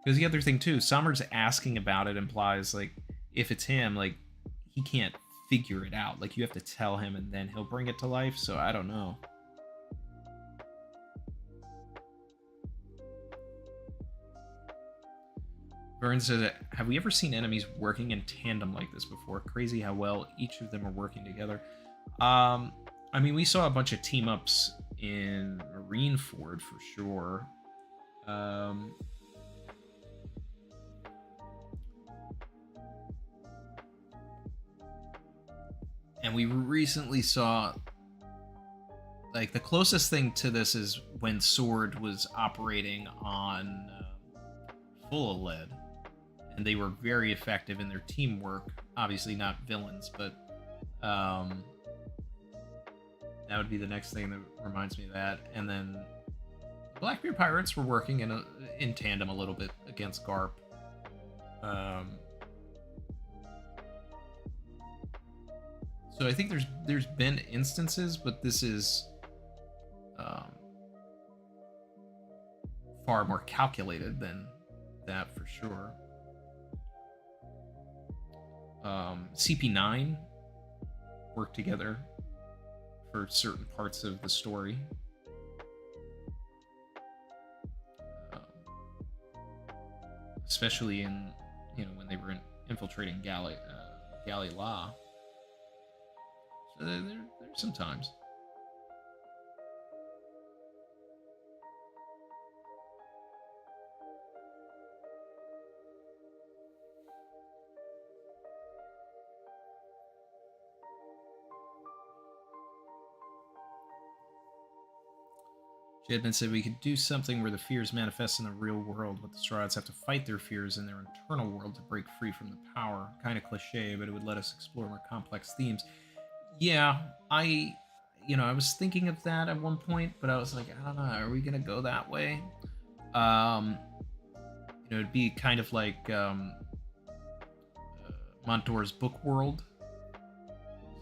Because the other thing too, Summer's asking about it implies like if it's him, like he can't figure it out. Like you have to tell him and then he'll bring it to life. So I don't know. Vern says, have we ever seen enemies working in tandem like this before? Crazy how well each of them are working together. I mean, we saw a bunch of team ups in Marineford for sure. And we recently saw, like, the closest thing to this is when Sword was operating on Full of Lead, and they were very effective in their teamwork. Obviously not villains, but that would be the next thing that reminds me of that. And then the Blackbeard Pirates were working in tandem a little bit against Garp. So I think there's been instances, but this is far more calculated than that for sure. CP9 work together for certain parts of the story. Especially in, when they were infiltrating Gali La. So there's sometimes. Jedman said we could do something where the fears manifest in the real world, but the Straw Hats have to fight their fears in their internal world to break free from the power. Kind of cliche, but it would let us explore more complex themes. Yeah, I was thinking of that at one point, but I was like, I don't know, are we gonna go that way? It'd be kind of like Montour's book world.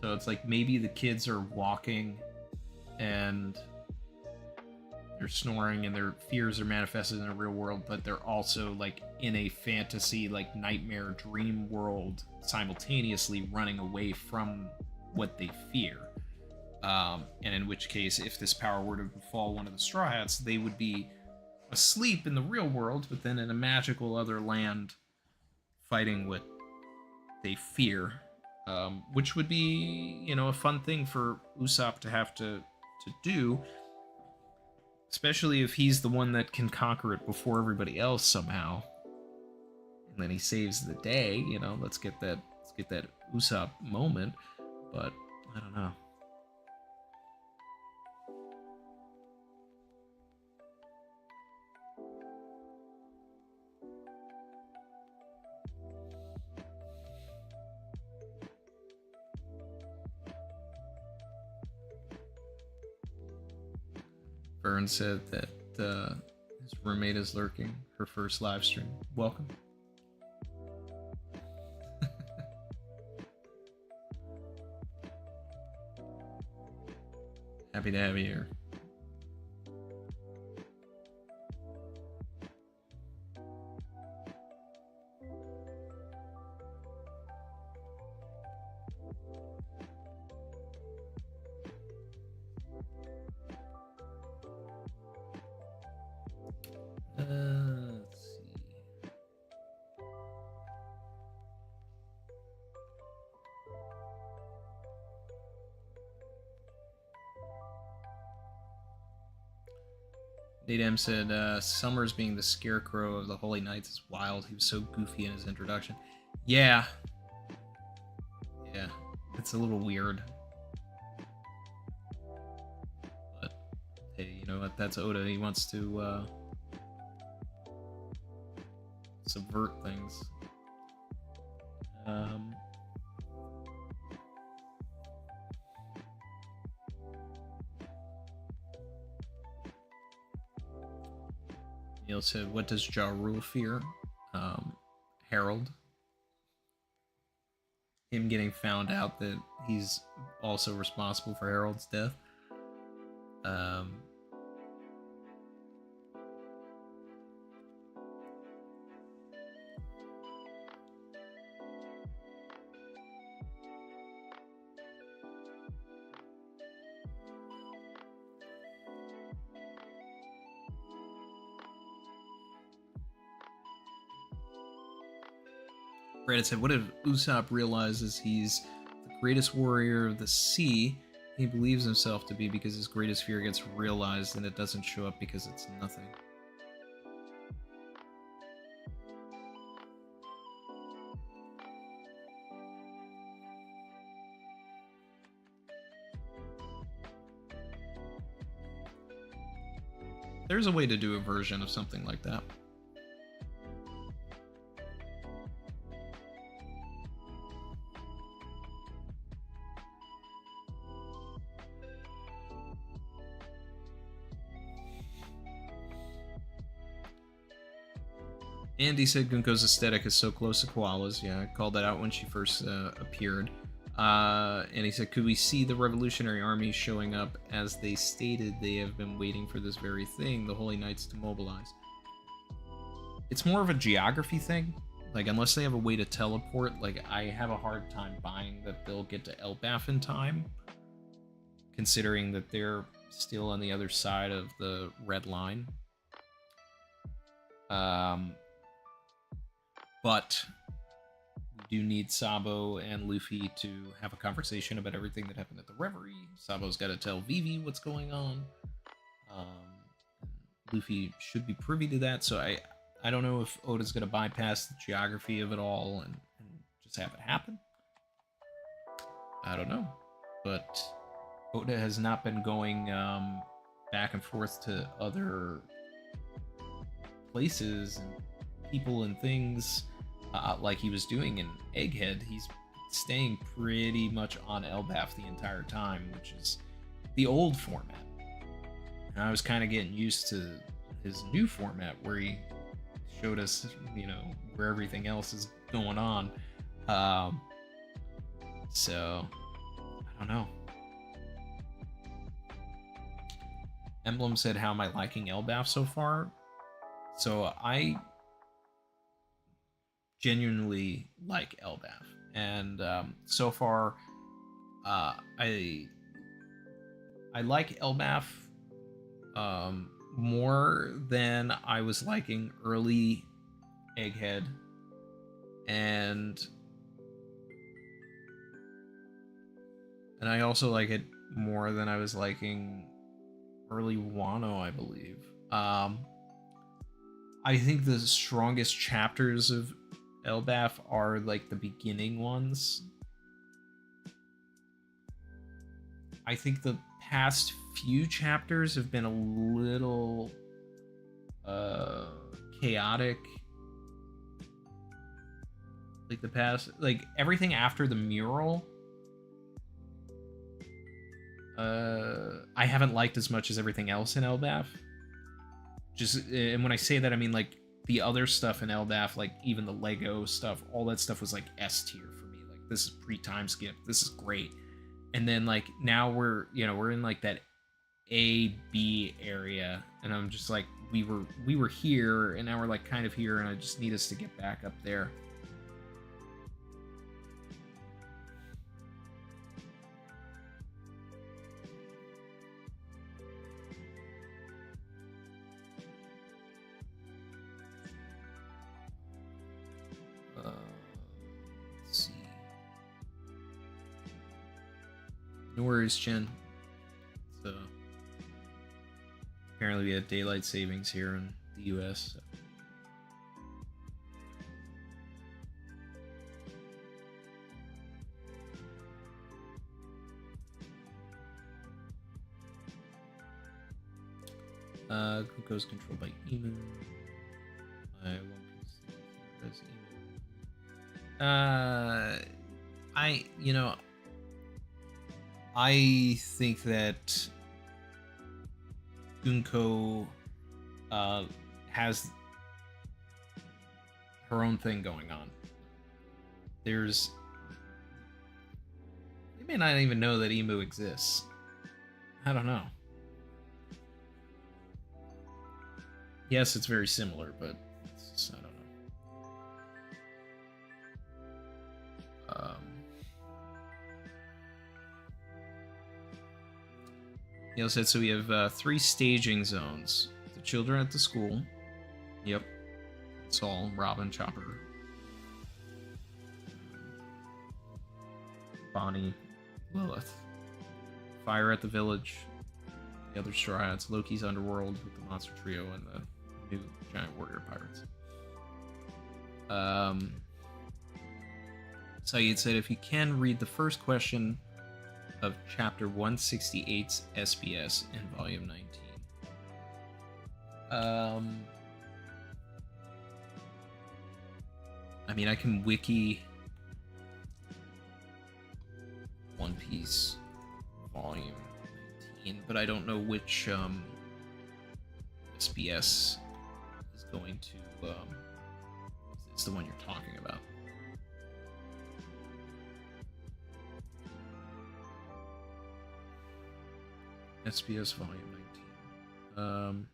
So it's like maybe the kids are walking and they're snoring and their fears are manifested in the real world, but they're also like in a fantasy, like nightmare dream world simultaneously running away from what they fear. And in which case, if this power were to befall one of the Straw Hats, they would be asleep in the real world, but then in a magical other land fighting what they fear. Which would be, a fun thing for Usopp to have to do. Especially if he's the one that can conquer it before everybody else somehow. And then he saves the day, let's get that Usopp moment. But I don't know. Vern said that his roommate is lurking. Her first live stream. Welcome. Happy to have you here. Nadam said, Summers being the scarecrow of the Holy Knights is wild. He was so goofy in his introduction. Yeah. Yeah. It's a little weird. But, hey, you know what? That's Oda. He wants to, subvert things. Neil said, what does Ja Rule fear? Harold. Him getting found out that he's also responsible for Harold's death. Brandon said, what if Usopp realizes he's the greatest warrior of the sea he believes himself to be because his greatest fear gets realized and it doesn't show up because it's nothing? There's a way to do a version of something like that. Andy said Gunko's aesthetic is so close to Koala's. Yeah, I called that out when she first appeared. And he said, could we see the Revolutionary Army showing up as they stated they have been waiting for this very thing, the Holy Knights to mobilize? It's more of a geography thing. Like, unless they have a way to teleport, like, I have a hard time buying that they'll get to Elbaf in time, considering that they're still on the other side of the red line. But we do need Sabo and Luffy to have a conversation about everything that happened at the Reverie. Sabo's got to tell Vivi what's going on. Luffy should be privy to that, so I don't know if Oda's going to bypass the geography of it all and just have it happen. I don't know. But Oda has not been going back and forth to other places and people and things like he was doing in Egghead. He's staying pretty much on Elbaf the entire time, which is the old format. And I was kind of getting used to his new format where he showed us, you know, where everything else is going on. So, I don't know. Emblem said, how am I liking Elbaf so far? So I genuinely like Elbaf, and so far I like Elbaf more than I was liking early Egghead, and I also like it more than I was liking early Wano, I believe. I think the strongest chapters of Elbaf are like the beginning ones. I think the past few chapters have been a little chaotic. Like the past, like everything after the mural, I haven't liked as much as everything else in Elbaf. Just, and when I say that, I mean like the other stuff in Elbaf, like even the Lego stuff, all that stuff was like S tier for me. Like, this is pre-time skip, this is great. And then like now we're in like that A B area, and I'm just like, we were here, and now we're like kind of here, and I just need us to get back up there. Let's see. No worries, Chen. So Apparently, we had daylight savings here in the U.S. So. Glucose controlled by Emu. I think that Gunko has her own thing going on. They may not even know that Emu exists. I don't know. Yes, it's very similar, but I don't know. He also said, so we have 3 staging zones. The children at the school. Yep. Saul, Robin, Chopper. Bonnie, Lilith. Fire at the village. The other Straw Hats. Loki's underworld with the monster trio and the new giant warrior pirates. Saeed said, if you can read the first question of chapter 168's SBS in volume 19. I mean, I can wiki One Piece volume 19, but I don't know which SBS is going to it's the one you're talking about. SBS volume 19.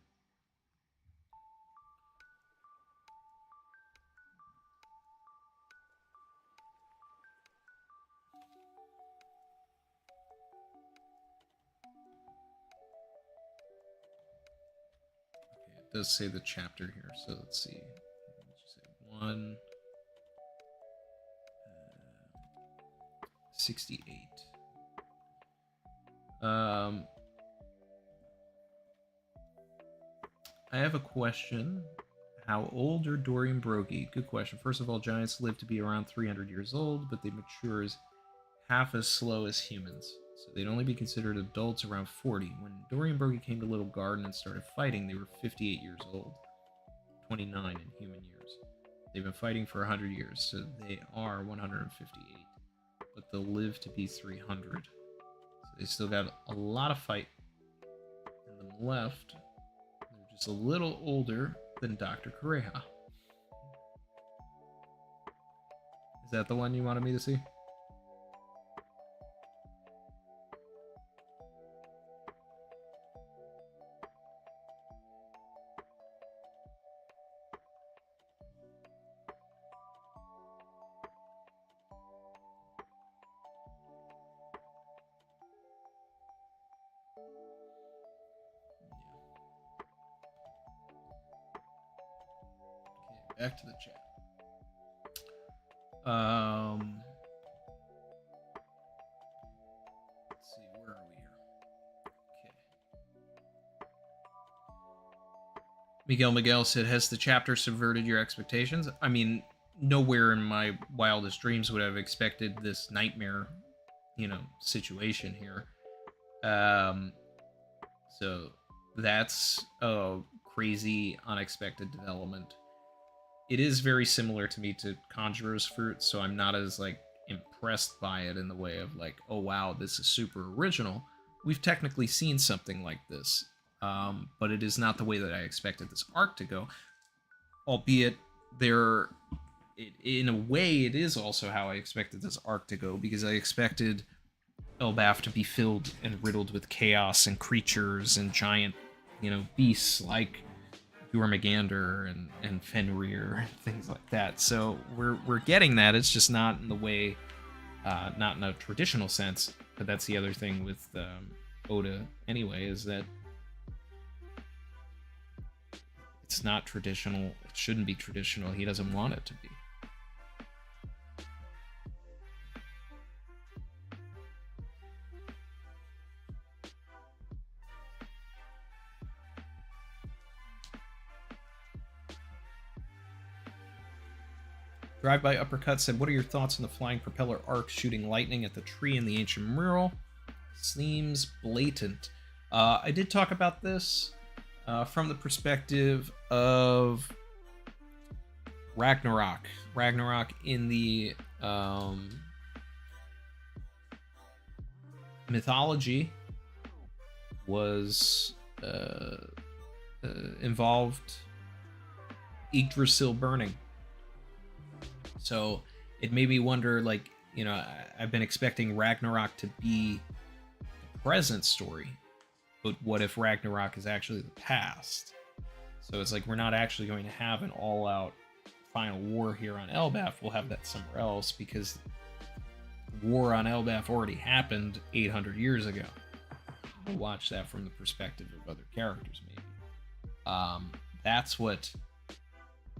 Okay, it does say the chapter here, so let's see. Let's say 168. I have a question. How old are Dorian Broggie? Good question. First of all, giants live to be around 300 years old, but they mature as half as slow as humans. So they'd only be considered adults around 40. When Dorian Broggie came to Little Garden and started fighting, they were 58 years old. 29 in human years. They've been fighting for 100 years, so they are 158. But they'll live to be 300. So they still got a lot of fight in them left. Just a little older than Dr. Correja. Is that the one you wanted me to see? Back to the chat. Let's see, where are we here? Okay. Miguel said, has the chapter subverted your expectations? I mean, nowhere in my wildest dreams would I have expected this nightmare, situation here. So that's a crazy, unexpected development. It is very similar to me to Conjurer's Fruit, so I'm not as, impressed by it in the way of, oh, wow, this is super original. We've technically seen something like this, but it is not the way that I expected this arc to go. Albeit, in a way, it is also how I expected this arc to go, because I expected Elbaf to be filled and riddled with chaos and creatures and giant, beasts like Jormungandr and Fenrir and things like that. So we're getting that. It's just not in the way, not in a traditional sense. But that's the other thing with Oda anyway, is that it's not traditional. It shouldn't be traditional. He doesn't want it to be. Drive-by Uppercut said, what are your thoughts on the flying propeller arc shooting lightning at the tree in the ancient mural? Seems blatant. I did talk about this from the perspective of Ragnarok. Ragnarok in the mythology was involved Yggdrasil burning. So it made me wonder, like, you know, I've been expecting Ragnarok to be the present story, but what if Ragnarok is actually the past? So it's like we're not actually going to have an all-out final war here on Elbaf. We'll have that somewhere else because war on Elbaf already happened 800 years ago. We'll watch that from the perspective of other characters, maybe. That's what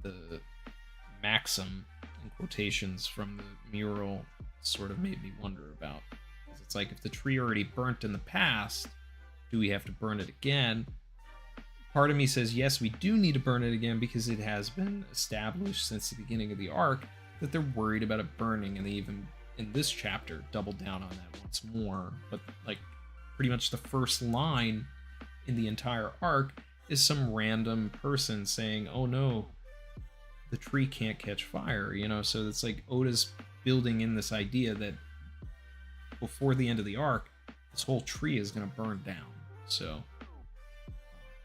the maxim in quotations from the mural sort of made me wonder about. It's like, if the tree already burnt in the past, do we have to burn it again? Part of me says yes, we do need to burn it again because it has been established since the beginning of the arc that they're worried about it burning, and they even in this chapter doubled down on that once more. But like pretty much the first line in the entire arc is some random person saying, oh no, the tree can't catch fire, you know? So it's like Oda's building in this idea that before the end of the arc, this whole tree is going to burn down. So,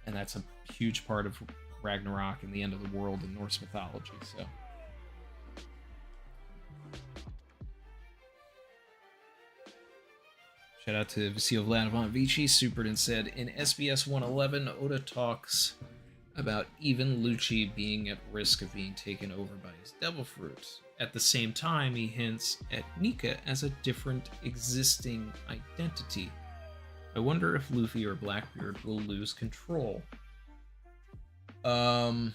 and that's a huge part of Ragnarok and the end of the world in Norse mythology. So, shout out to Vasil Vladimir Vici, supered and said, in SBS 111, Oda talks about even Lucci being at risk of being taken over by his devil fruit. At the same time, he hints at Nika as a different existing identity. I wonder if Luffy or Blackbeard will lose control. I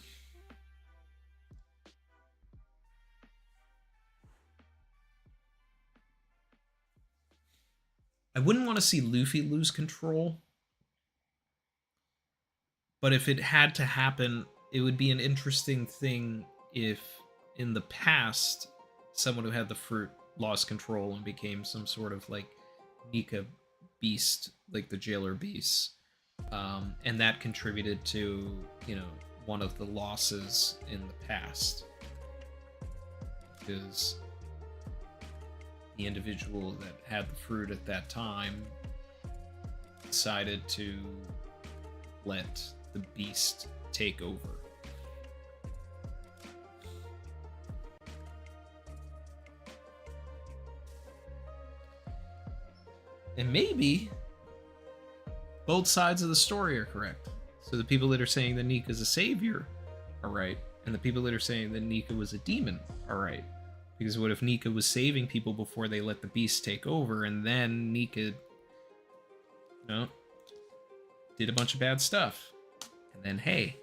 wouldn't want to see Luffy lose control, but if it had to happen, it would be an interesting thing if in the past someone who had the fruit lost control and became some sort of like Nika beast, like the jailer beasts, and that contributed to, you know, one of the losses in the past, because the individual that had the fruit at that time decided to let the beast take over. And maybe both sides of the story are correct. So the people that are saying that Nika's a savior are right, and the people that are saying that Nika was a demon are right. Because what if Nika was saving people before they let the beast take over, and then Nika, you know, did a bunch of bad stuff, and then, hey,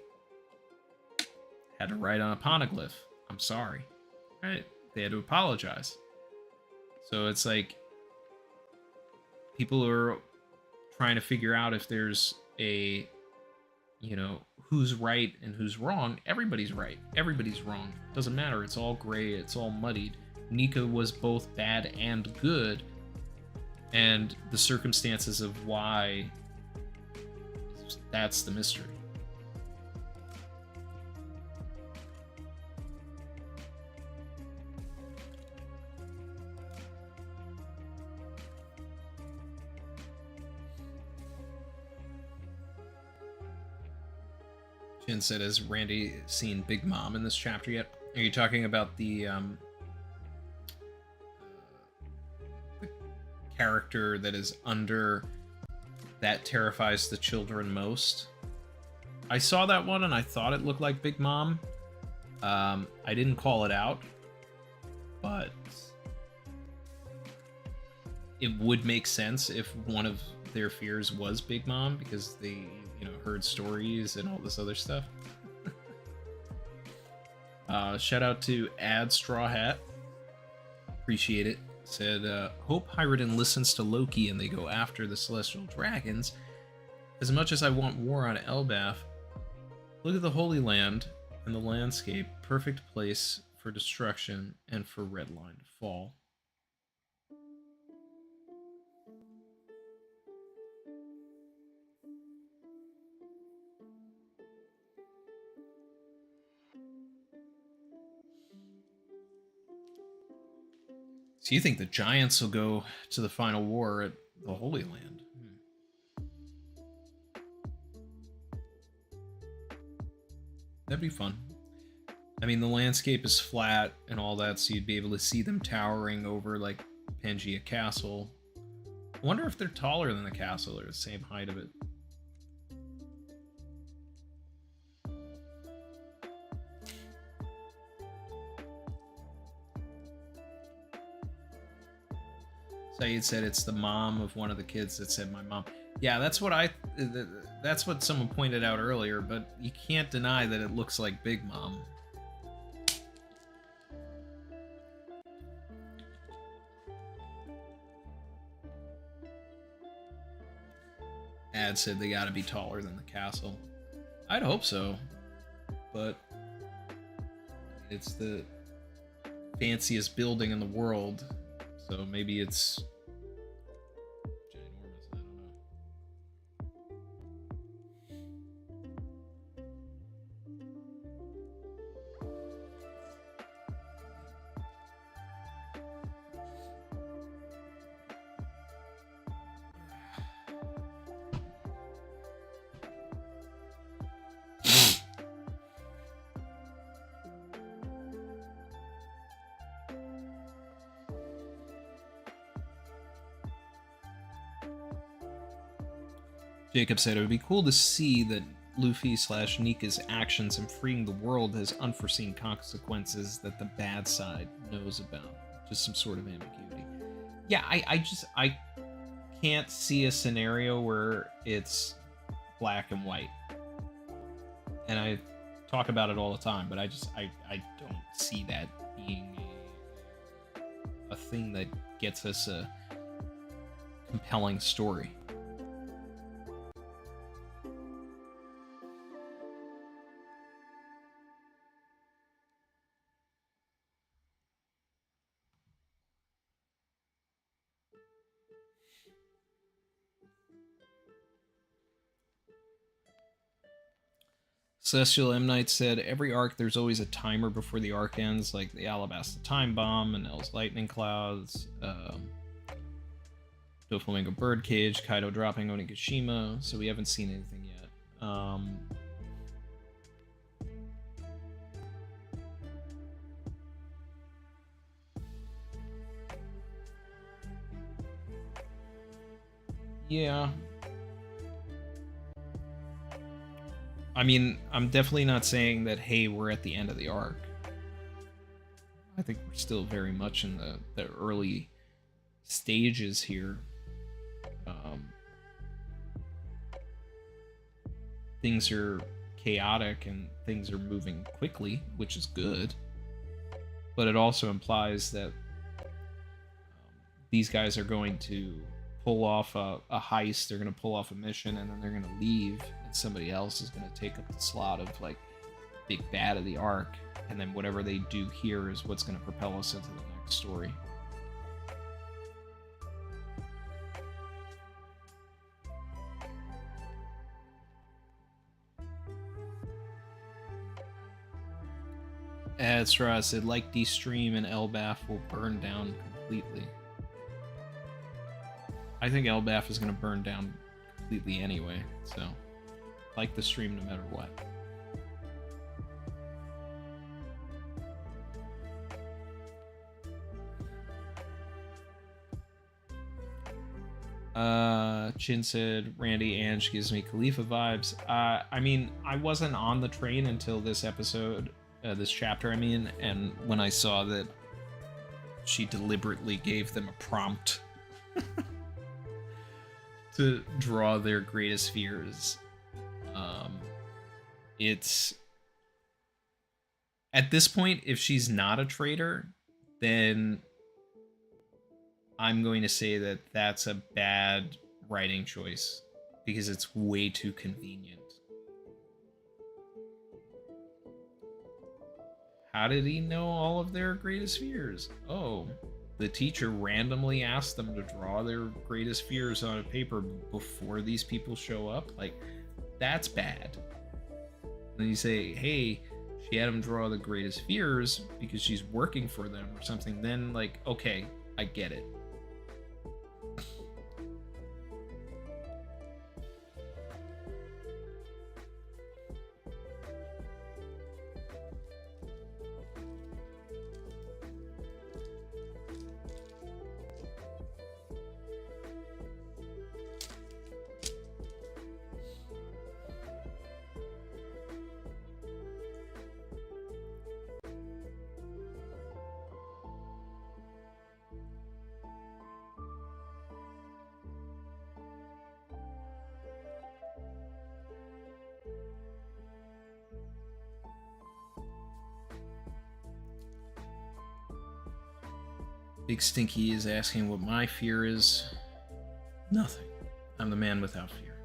had to write on a poneglyph, I'm sorry, right? They had to apologize. So it's like, people are trying to figure out if there's a, you know, who's right and who's wrong. Everybody's right. Everybody's wrong. Doesn't matter. It's all gray. It's all muddied. Nika was both bad and good, and the circumstances of why, that's the mystery. Jin said, has Randy seen Big Mom in this chapter yet? Are you talking about the character that is under that terrifies the children most? I saw that one and I thought it looked like Big Mom. I didn't call it out, but it would make sense if one of their fears was Big Mom, because they, you know, heard stories and all this other stuff. Shout out to Ad Straw Hat. Appreciate it. Said, hope Hyrutin listens to Loki and they go after the Celestial Dragons. As much as I want war on Elbaf, look at the Holy Land and the landscape. Perfect place for destruction and for Redline to fall. So you think the Giants will go to the final war at the Holy Land? That'd be fun. I mean, the landscape is flat and all that, so you'd be able to see them towering over, like, Pangea Castle. I wonder if they're taller than the castle or the same height of it. Saeed said it's the mom of one of the kids that said my mom. Yeah, that's what someone pointed out earlier, but you can't deny that it looks like Big Mom. Ad said they gotta be taller than the castle. I'd hope so, but it's the fanciest building in the world, so maybe it's ginormous. I don't know. Jacob said it would be cool to see that Luffy/Nika's actions in freeing the world has unforeseen consequences that the bad side knows about. Just some sort of ambiguity. Yeah, I can't see a scenario where it's black and white. And I talk about it all the time, but I don't see that being a thing that gets us a compelling story. Celestial M. Knight said, every arc there's always a timer before the arc ends, like the Alabasta Time Bomb and L's Lightning Clouds, Doflamingo Birdcage, Kaido dropping Onigashima, so we haven't seen anything yet. Yeah. I mean, I'm definitely not saying that, hey, we're at the end of the arc. I think we're still very much in the early stages here. Things are chaotic and things are moving quickly, which is good. But it also implies that these guys are going to pull off a heist, they're going to pull off a mission, and then they're going to leave, and somebody else is going to take up the slot of, like, big bad of the arc, and then whatever they do here is what's going to propel us into the next story. That's right, I said, like D-Stream and Elbaf will burn down completely. I think Elbaf is going to burn down completely anyway, so like the stream no matter what. Chin said, Randy Ange gives me Khalifa vibes. I mean, I wasn't on the train until this episode, this chapter, I mean, and when I saw that she deliberately gave them a prompt to draw their greatest fears. It's at this point, if she's not a traitor, then I'm going to say that that's a bad writing choice because it's way too convenient. How did he know all of their greatest fears? Oh, the teacher randomly asked them to draw their greatest fears on a paper before these people show up? Like, that's bad. And then you say, hey, she had him draw the greatest fears because she's working for them or something. Then, like, okay, I get it. Big Stinky is asking what my fear is. Nothing. I'm the man without fear.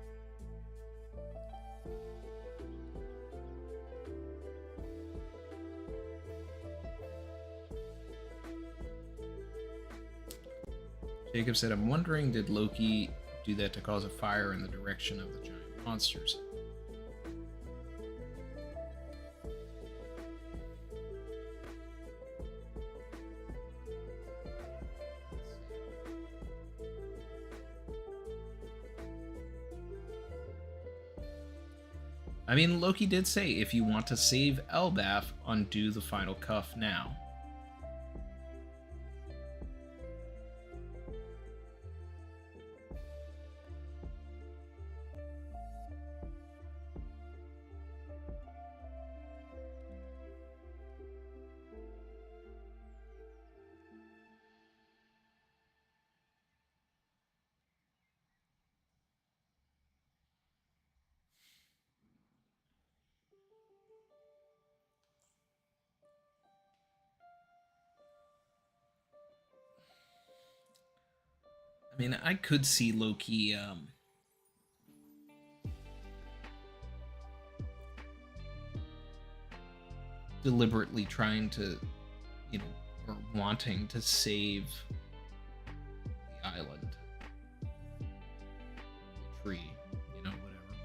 Jacob said, I'm wondering, did Loki do that to cause a fire in the direction of the giant monsters? I mean, Loki did say, if you want to save Elbaf, undo the final cuff now. I mean, I could see Loki deliberately trying to, you know, or wanting to save the island, the tree, you know, whatever.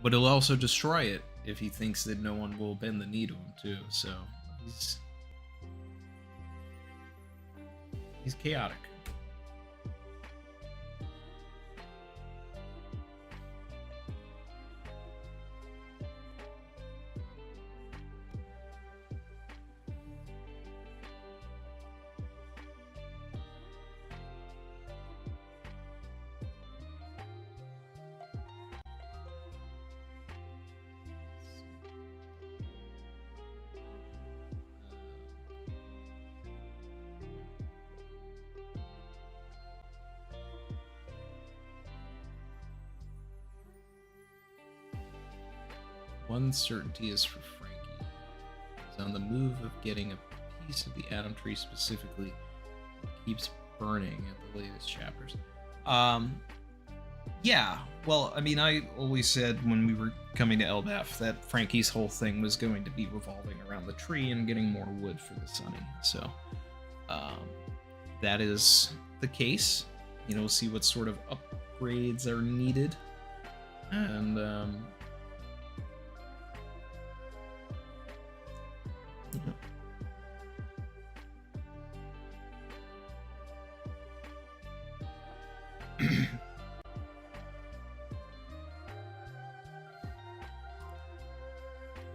But he'll also destroy it if he thinks that no one will bend the knee to him too. So he's chaotic. One certainty is for Frankie. He's on the move of getting a piece of the Atom Tree specifically. It keeps burning at the latest chapters. Yeah, well, I mean, I always said when we were coming to Elbaf that Frankie's whole thing was going to be revolving around the tree and getting more wood for the Sunny. So, that is the case. You know, we'll see what sort of upgrades are needed. And,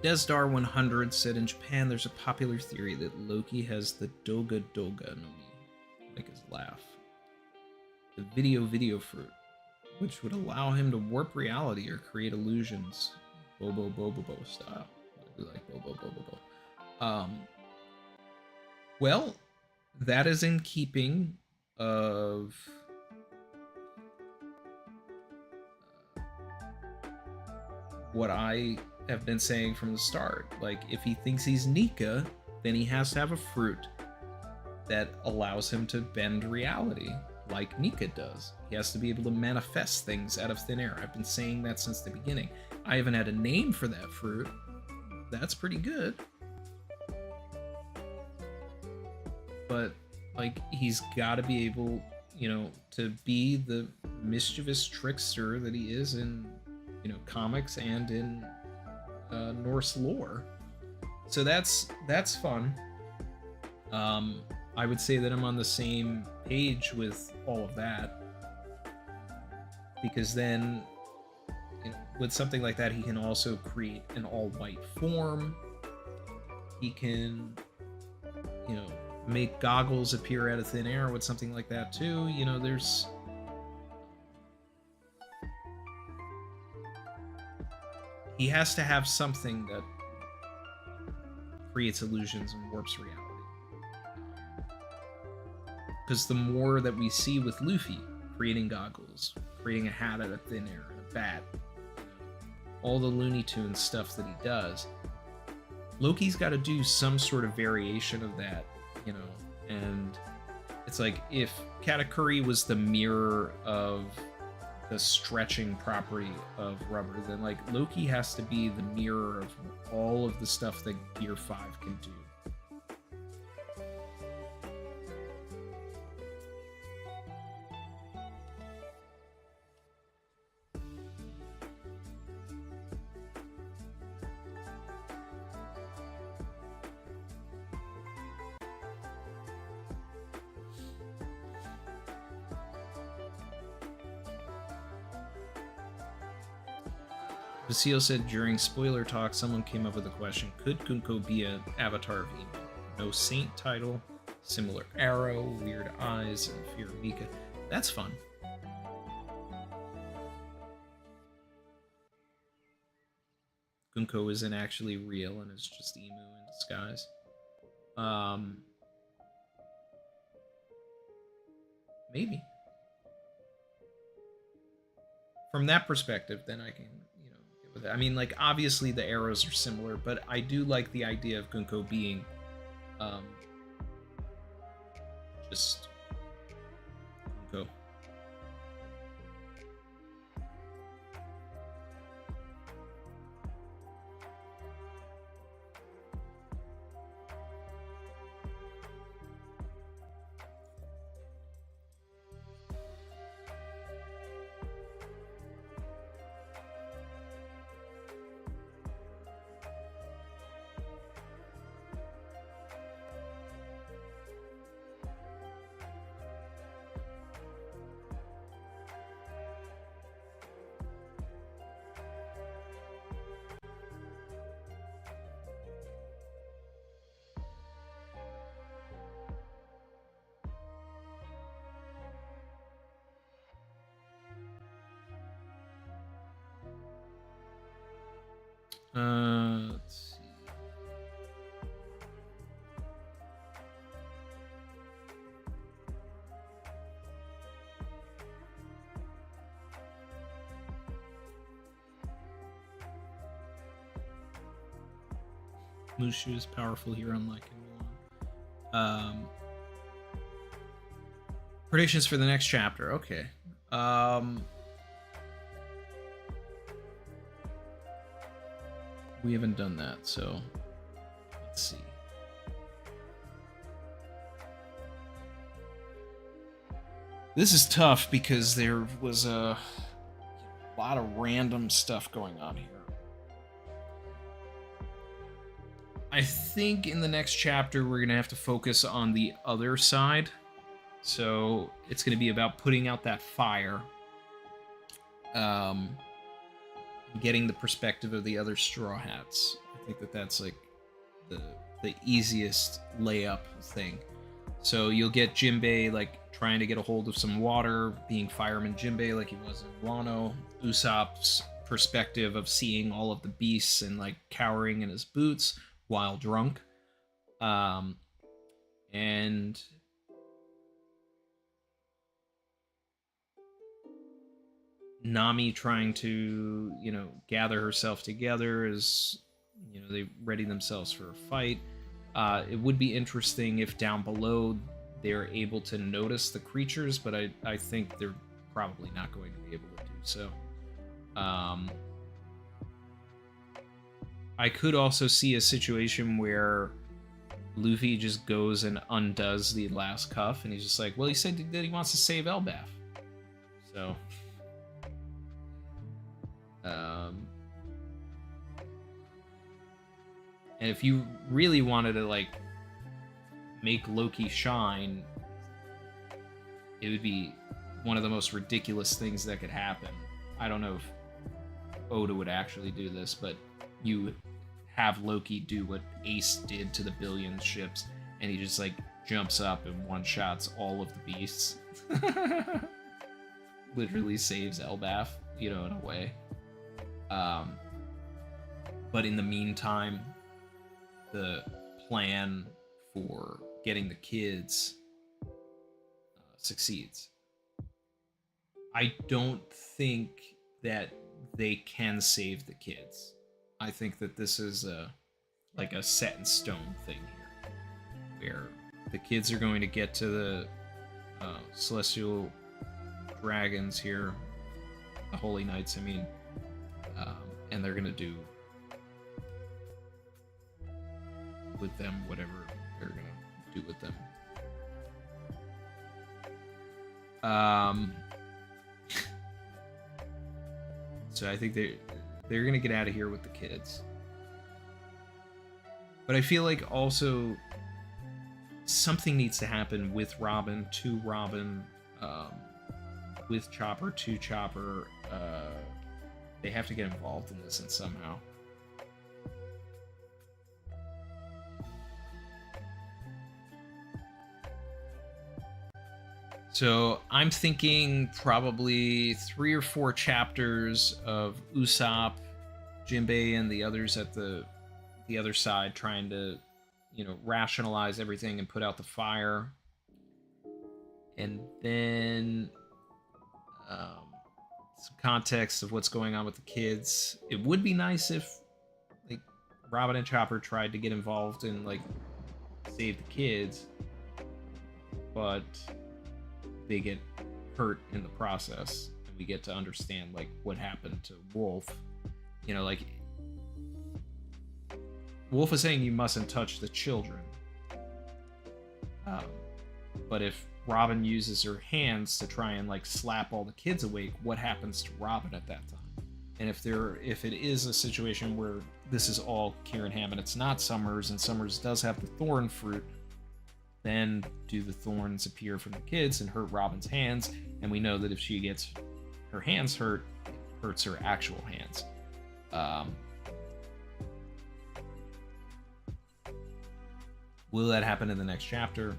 Desdar 100 said, in Japan there's a popular theory that Loki has the Doga Doga no Mi, like his laugh, the video fruit, which would allow him to warp reality or create illusions, Bobo style. I do like Bobo. Well, that is in keeping of what I have been saying from the start. Like, if he thinks he's Nika, then he has to have a fruit that allows him to bend reality, like Nika does. He has to be able to manifest things out of thin air. I've been saying that since the beginning. I haven't had a name for that fruit. That's pretty good. but like he's got to be able, you know, to be the mischievous trickster that he is in, you know, comics and in Norse lore. So that's fun. I would say that I'm on the same page with all of that, because then, you know, with something like that, he can also create an all-white form. He can, you know, make goggles appear out of thin air with something like that too. You know, there's he has to have something that creates illusions and warps reality. Because the more that we see with Luffy creating goggles, creating a hat out of thin air, a bat, all the Looney Tunes stuff that he does, Loki's got to do some sort of variation of that, you know. And it's like, if Katakuri was the mirror of the stretching property of rubber, then like Loki has to be the mirror of all of the stuff that Gear 5 can do. Basile said during spoiler talk, someone came up with a question: could Gunko be an avatar of Emu? No saint title, similar arrow, weird eyes, and fear of Nika. That's fun. Gunko isn't actually real and is just Emu in disguise. Maybe. From that perspective, then I can, you know, get with it. I mean, like, obviously the arrows are similar, but I do like the idea of Gunko being just Gunko. Let's see. Mushu is powerful here, unlike in Mulan. Predictions for the next chapter. Okay. We haven't done that, so let's see. This is tough because there was a lot of random stuff going on here. I think in the next chapter we're going to have to focus on the other side. So it's going to be about putting out that fire. Getting the perspective of the other Straw Hats. I think that that's like the easiest layup thing. So you'll get Jinbei like trying to get a hold of some water, being Fireman Jinbei like he was in Wano. Usopp's perspective of seeing all of the beasts and like cowering in his boots while drunk. And Nami trying to, you know, gather herself together as, you know, they ready themselves for a fight. It would be interesting if down below they're able to notice the creatures, but I think they're probably not going to be able to do so. I could also see a situation where Luffy just goes and undoes the last cuff, and he's just like, well, he said that he wants to save Elbaf. So, and if you really wanted to, like, make Loki shine, it would be one of the most ridiculous things that could happen. I don't know if Oda would actually do this, but you have Loki do what Ace did to the Billion ships, and he just, like, jumps up and one-shots all of the beasts. Literally saves Elbaf, you know, in a way. But in the meantime, the plan for getting the kids succeeds. I don't think that they can save the kids. I think that this is like a set in stone thing here, where the kids are going to get to the celestial dragons here, the Holy Knights, I mean, and they're gonna do with them whatever they're gonna do with them. So I think they're gonna get out of here with the kids. But I feel like also something needs to happen with Robin, to Robin, with Chopper, to Chopper. They have to get involved in this and somehow. So I'm thinking probably 3 or 4 chapters of Usopp, Jinbei, and the others at the other side trying to, you know, rationalize everything and put out the fire. And then some context of what's going on with the kids. It would be nice if, like, Robin and Chopper tried to get involved and, like, save the kids, but they get hurt in the process, and we get to understand, like, what happened to Wolf. You know, like, Wolf is saying you mustn't touch the children, but if Robin uses her hands to try and, like, slap all the kids awake, what happens to Robin at that time? And if it is a situation where this is all Kieran Ham and it's not Summers, and Summers does have the thorn fruit, then do the thorns appear from the kids and hurt Robin's hands? And we know that if she gets her hands hurt, it hurts her actual hands. Will that happen in the next chapter?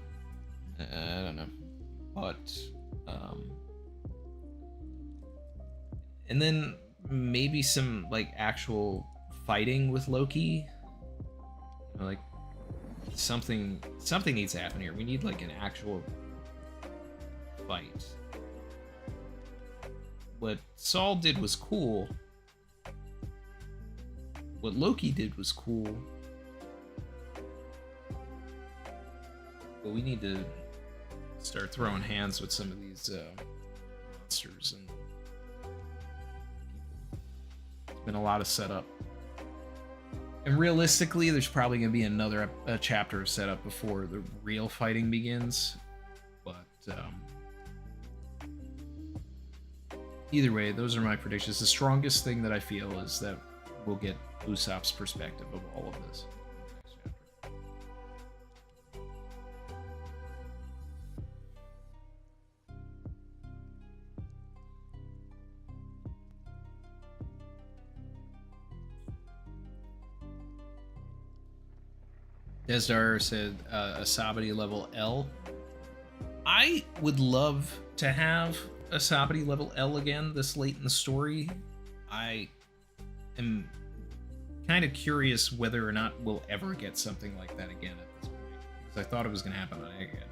I don't know. But and then maybe some, like, actual fighting with Loki. You know, like, something needs to happen here. We need, like, an actual fight. What Saul did was cool. What Loki did was cool. But we need to start throwing hands with some of these monsters and people. It's been a lot of setup. And realistically, there's probably going to be another chapter of setup before the real fighting begins. But either way, those are my predictions. The strongest thing that I feel is that we'll get Usopp's perspective of all of this. Desdar said a Sabati level L. I would love to have a Sabati level L again this late in the story. I am kind of curious whether or not we'll ever get something like that again at this point, because I thought it was going to happen on Egghead.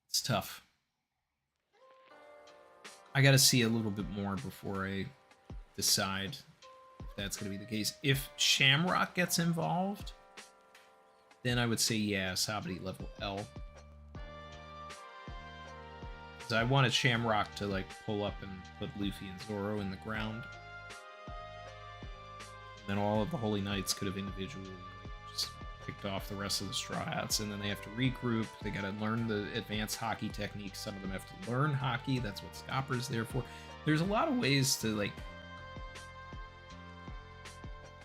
It's tough. I gotta see a little bit more before I decide if that's gonna be the case. If Shamrock gets involved, then I would say, yeah, Sabati level L. 'Cause I wanted Shamrock to like pull up and put Luffy and Zoro in the ground. And then all of the Holy Knights could have individually like, just picked off the rest of the Straw Hats, and then they have to regroup. They got to learn the advanced hockey techniques. Some of them have to learn hockey. That's what Scopper's there for. There's a lot of ways to like.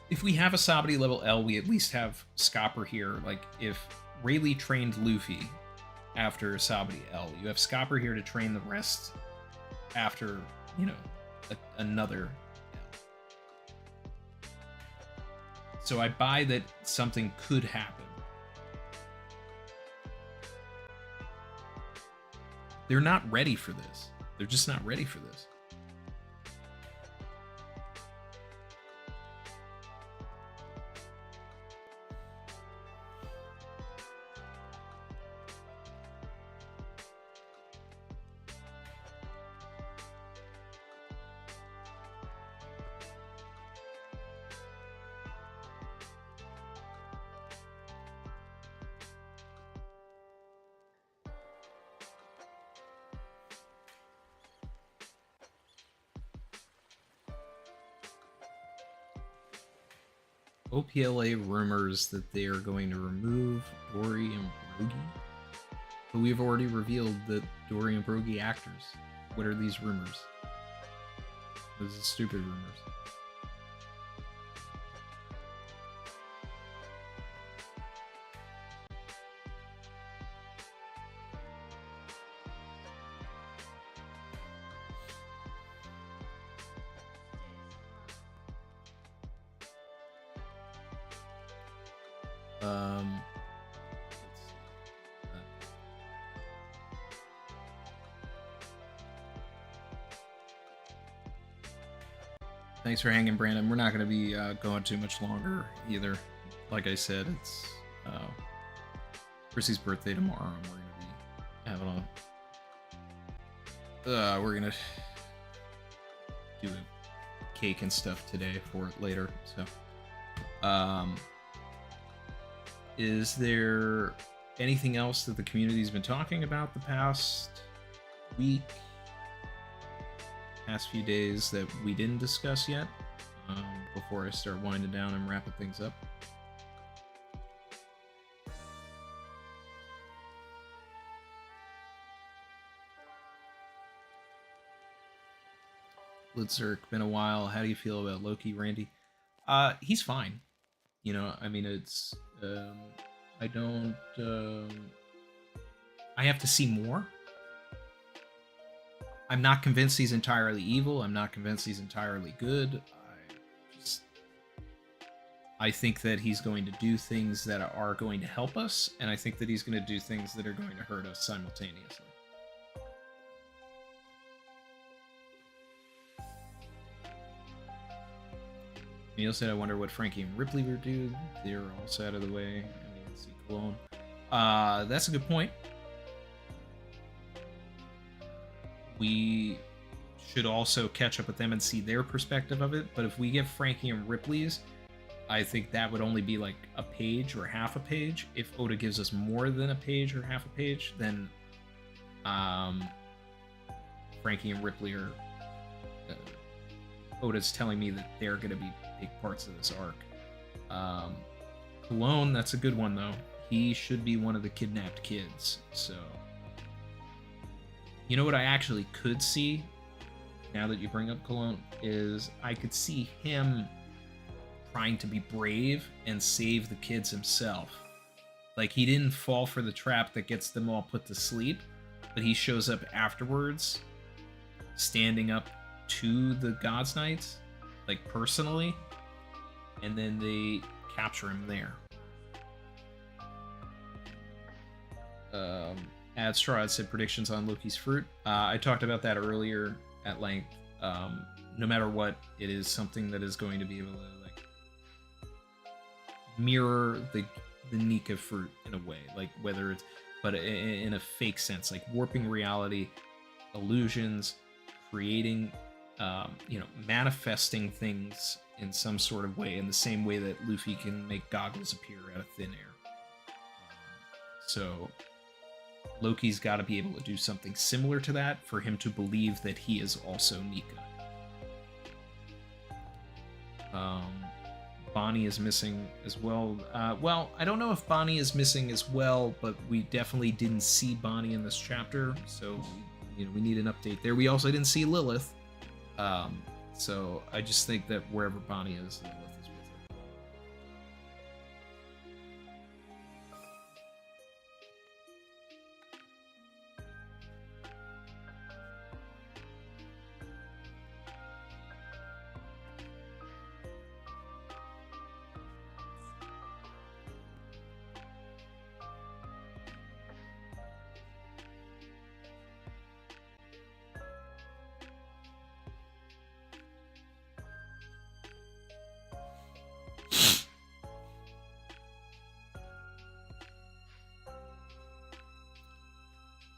If we have a Sabaody level L, we at least have Scopper here. Like if Rayleigh trained Luffy after Sabaody L, you have Scopper here to train the rest after, you know, another L. So I buy that something could happen. They're not ready for this. They're just not ready for this. OPLA rumors that they are going to remove Dory and Brogy. But we have already revealed that Dory and Brogy actors. What are these rumors? Those are stupid rumors. Thanks for hanging, Brandon. We're not going to be going too much longer either. Like I said, it's Chrissy's birthday tomorrow, and we're going to be having a... we're going to do a cake and stuff today for it later. So, is there anything else that the community's been talking about the past week? Past few days that we didn't discuss yet before I start winding down and wrapping things up? Blitzerk, been a while. How do you feel about Loki, Randy? He's fine. You know, I mean, it's I don't I have to see more. I'm not convinced he's entirely evil. I'm not convinced he's entirely good. I think that he's going to do things that are going to help us, and I think that he's going to do things that are going to hurt us simultaneously. Neil said, I wonder what Frankie and Ripley would do. They're all set out of the way, and we can see Cologne. That's a good point. We should also catch up with them and see their perspective of it. But if we get Frankie and Ripley's, I think that would only be like a page or half a page. If Oda gives us more than a page or half a page, then Frankie and Ripley are... Oda's telling me that they're going to be big parts of this arc. Cologne, that's a good one, though. He should be one of the kidnapped kids, so... You know what I actually could see, now that you bring up Cologne, is I could see him trying to be brave and save the kids himself. Like, he didn't fall for the trap that gets them all put to sleep, but he shows up afterwards, standing up to the God's Knights, like, personally, and then they capture him there. Ad Straw said predictions on Loki's fruit. I talked about that earlier at length. No matter what, it is something that is going to be able to like mirror the Nika fruit in a way, like whether it's, but in a fake sense, like warping reality, illusions, creating, manifesting things in some sort of way, in the same way that Luffy can make goggles appear out of thin air. So Loki's got to be able to do something similar to that for him to believe that he is also Nika. Bonnie is missing as well. Well, I don't know if Bonnie is missing as well, but we definitely didn't see Bonnie in this chapter, so we need an update there. We also didn't see Lilith, so I just think that wherever Bonnie is, Lilith is with her.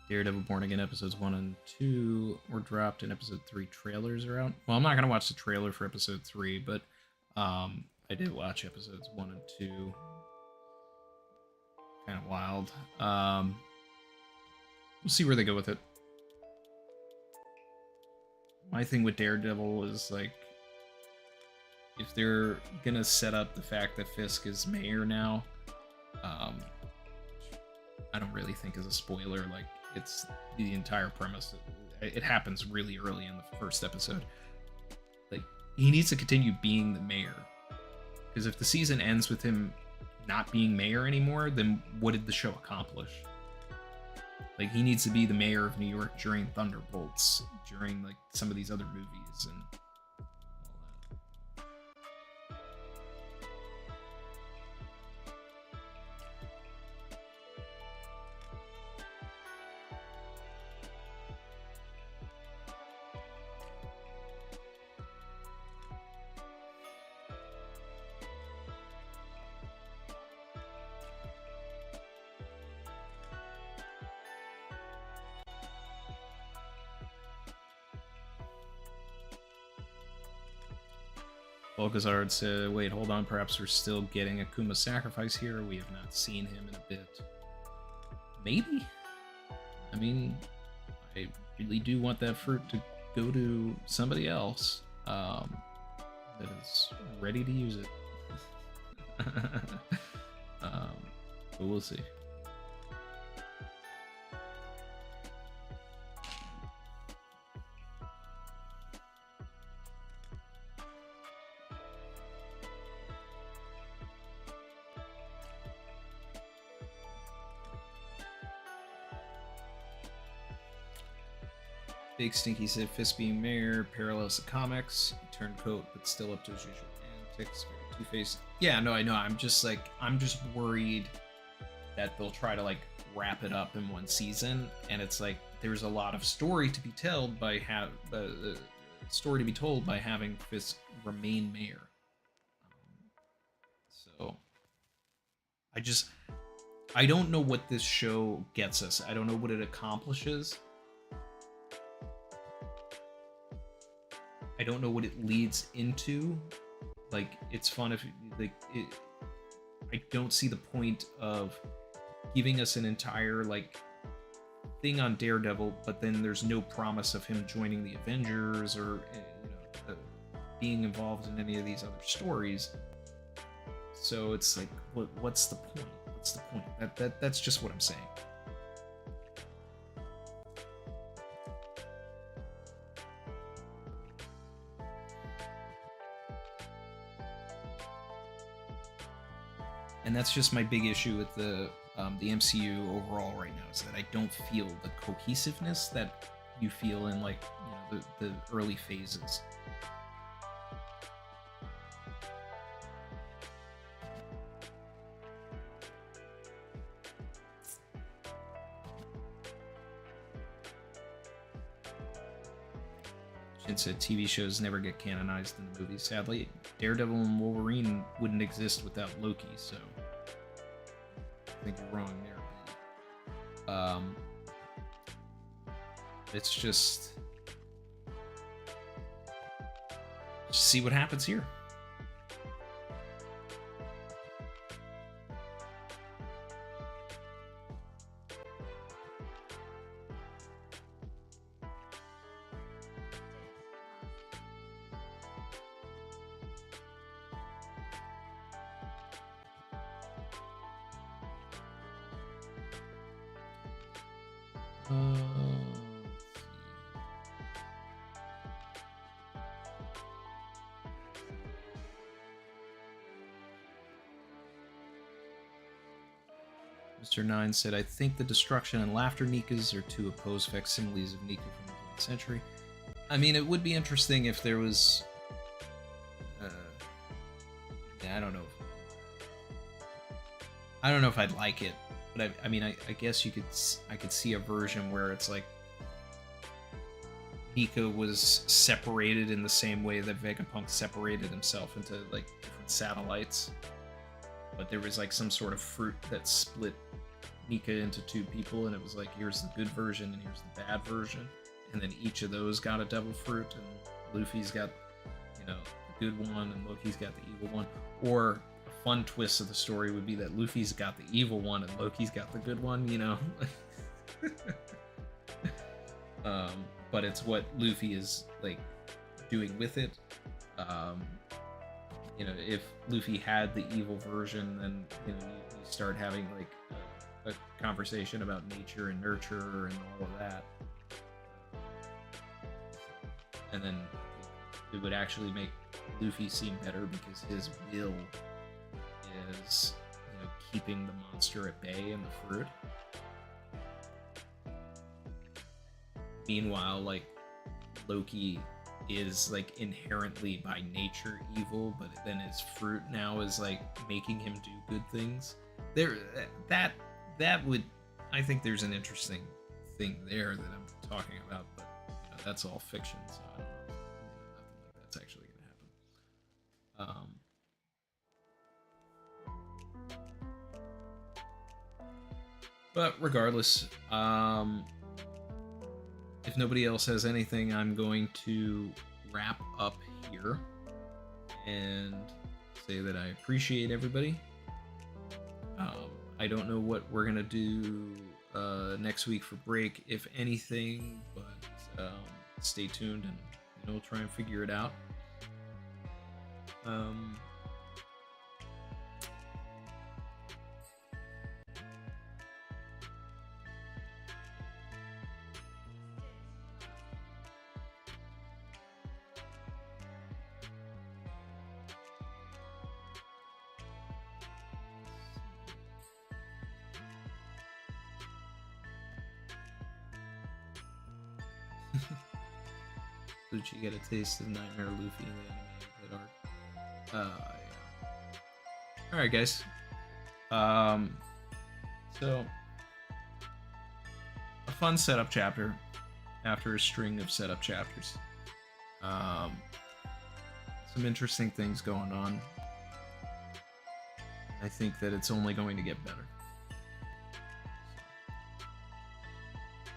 Daredevil Born Again episodes 1 and 2 were dropped, and episode 3 trailers are out. Well, I'm not gonna watch the trailer for episode 3, but I did watch episodes 1 and 2. Kind of wild. We'll see where they go with it. My thing with Daredevil is, like, if they're gonna set up the fact that Fisk is mayor now, I don't really think is a spoiler. Like, it's the entire premise. It happens really early in the first episode. Like, he needs to continue being the mayor, because if the season ends with him not being mayor anymore, then what did the show accomplish? Like, he needs to be the mayor of New York during Thunderbolts, during, like, some of these other movies and all that. Volkazard said, wait, hold on, perhaps we're still getting Akuma's sacrifice here. We have not seen him in a bit. Maybe? I mean, I really do want that fruit to go to somebody else that is ready to use it. But we'll see. Big Stinky said Fisk being mayor parallels the comics. He turned coat, but still up to his usual antics. Very two-faced. Yeah, no, I know. I'm just worried that they'll try to, like, wrap it up in one season, and it's like there's a lot of story to be told by having Fisk remain mayor. So I don't know what this show gets us. I don't know what it accomplishes. I don't know what it leads into. Like, it's fun if, like, I don't see the point of giving us an entire, like, thing on Daredevil, but then there's no promise of him joining the Avengers or, being involved in any of these other stories. So it's like, what's the point? What's the point? That's just what I'm saying. And that's just my big issue with the MCU overall right now, is that I don't feel the cohesiveness that you feel in, like, the early phases. Shin said TV shows never get canonized in the movies. Sadly, Daredevil and Wolverine wouldn't exist without Loki, so I think you're wrong there. It's just see what happens here. Mr. Nine said, I think the destruction and laughter Nikas are two opposed facsimiles of Nika from the 20th century. I mean, it would be interesting if there was... I don't know. I don't know if I'd like it, but I mean, I guess I could see a version where it's like Nika was separated in the same way that Vegapunk separated himself into like different satellites, but there was like some sort of fruit that split Nika into two people, and it was like, here's the good version and here's the bad version, and then each of those got a devil fruit, and Luffy's got, you know, the good one and Loki's got the evil one. Or a fun twist of the story would be that Luffy's got the evil one and Loki's got the good one, you know. But it's what Luffy is like doing with it. You know, if Luffy had the evil version, then you know you start having like a conversation about nature and nurture and all of that, and then it would actually make Luffy seem better because his will is, you know, keeping the monster at bay in the fruit. Meanwhile, like, Loki is like inherently by nature evil, but then his fruit now is like making him do good things. That would, I think there's an interesting thing there that I'm talking about, but you know, that's all fiction, so I don't know. Nothing like that's actually gonna happen. But regardless, if nobody else has anything, I'm going to wrap up here and say that I appreciate everybody. I don't know what we're gonna do next week for break, if anything, but stay tuned and we'll try and figure it out. Lucci get a taste of Nightmare Luffy in the animated art. Yeah. Alright, guys. So a fun setup chapter after a string of setup chapters. Some interesting things going on. I think that it's only going to get better.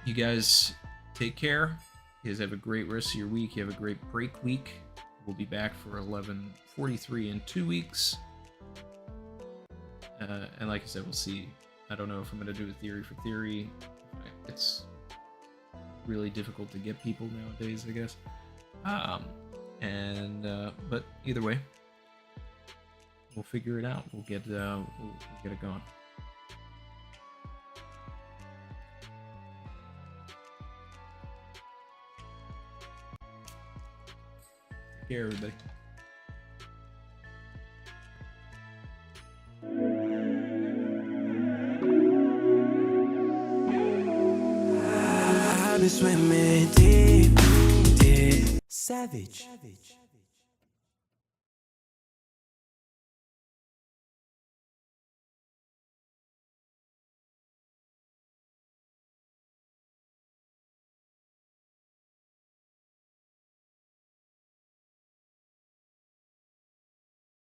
You guys take care. You guys have a great rest of your week. You have a great break week. We'll be back for 11:43 in 2 weeks. And like I said, we'll see. I don't know if I'm going to do a theory for theory. It's really difficult to get people nowadays, I guess. But either way, we'll figure it out. We'll get it going. Take care, everybody. I've been swimming deep, deep. Savage.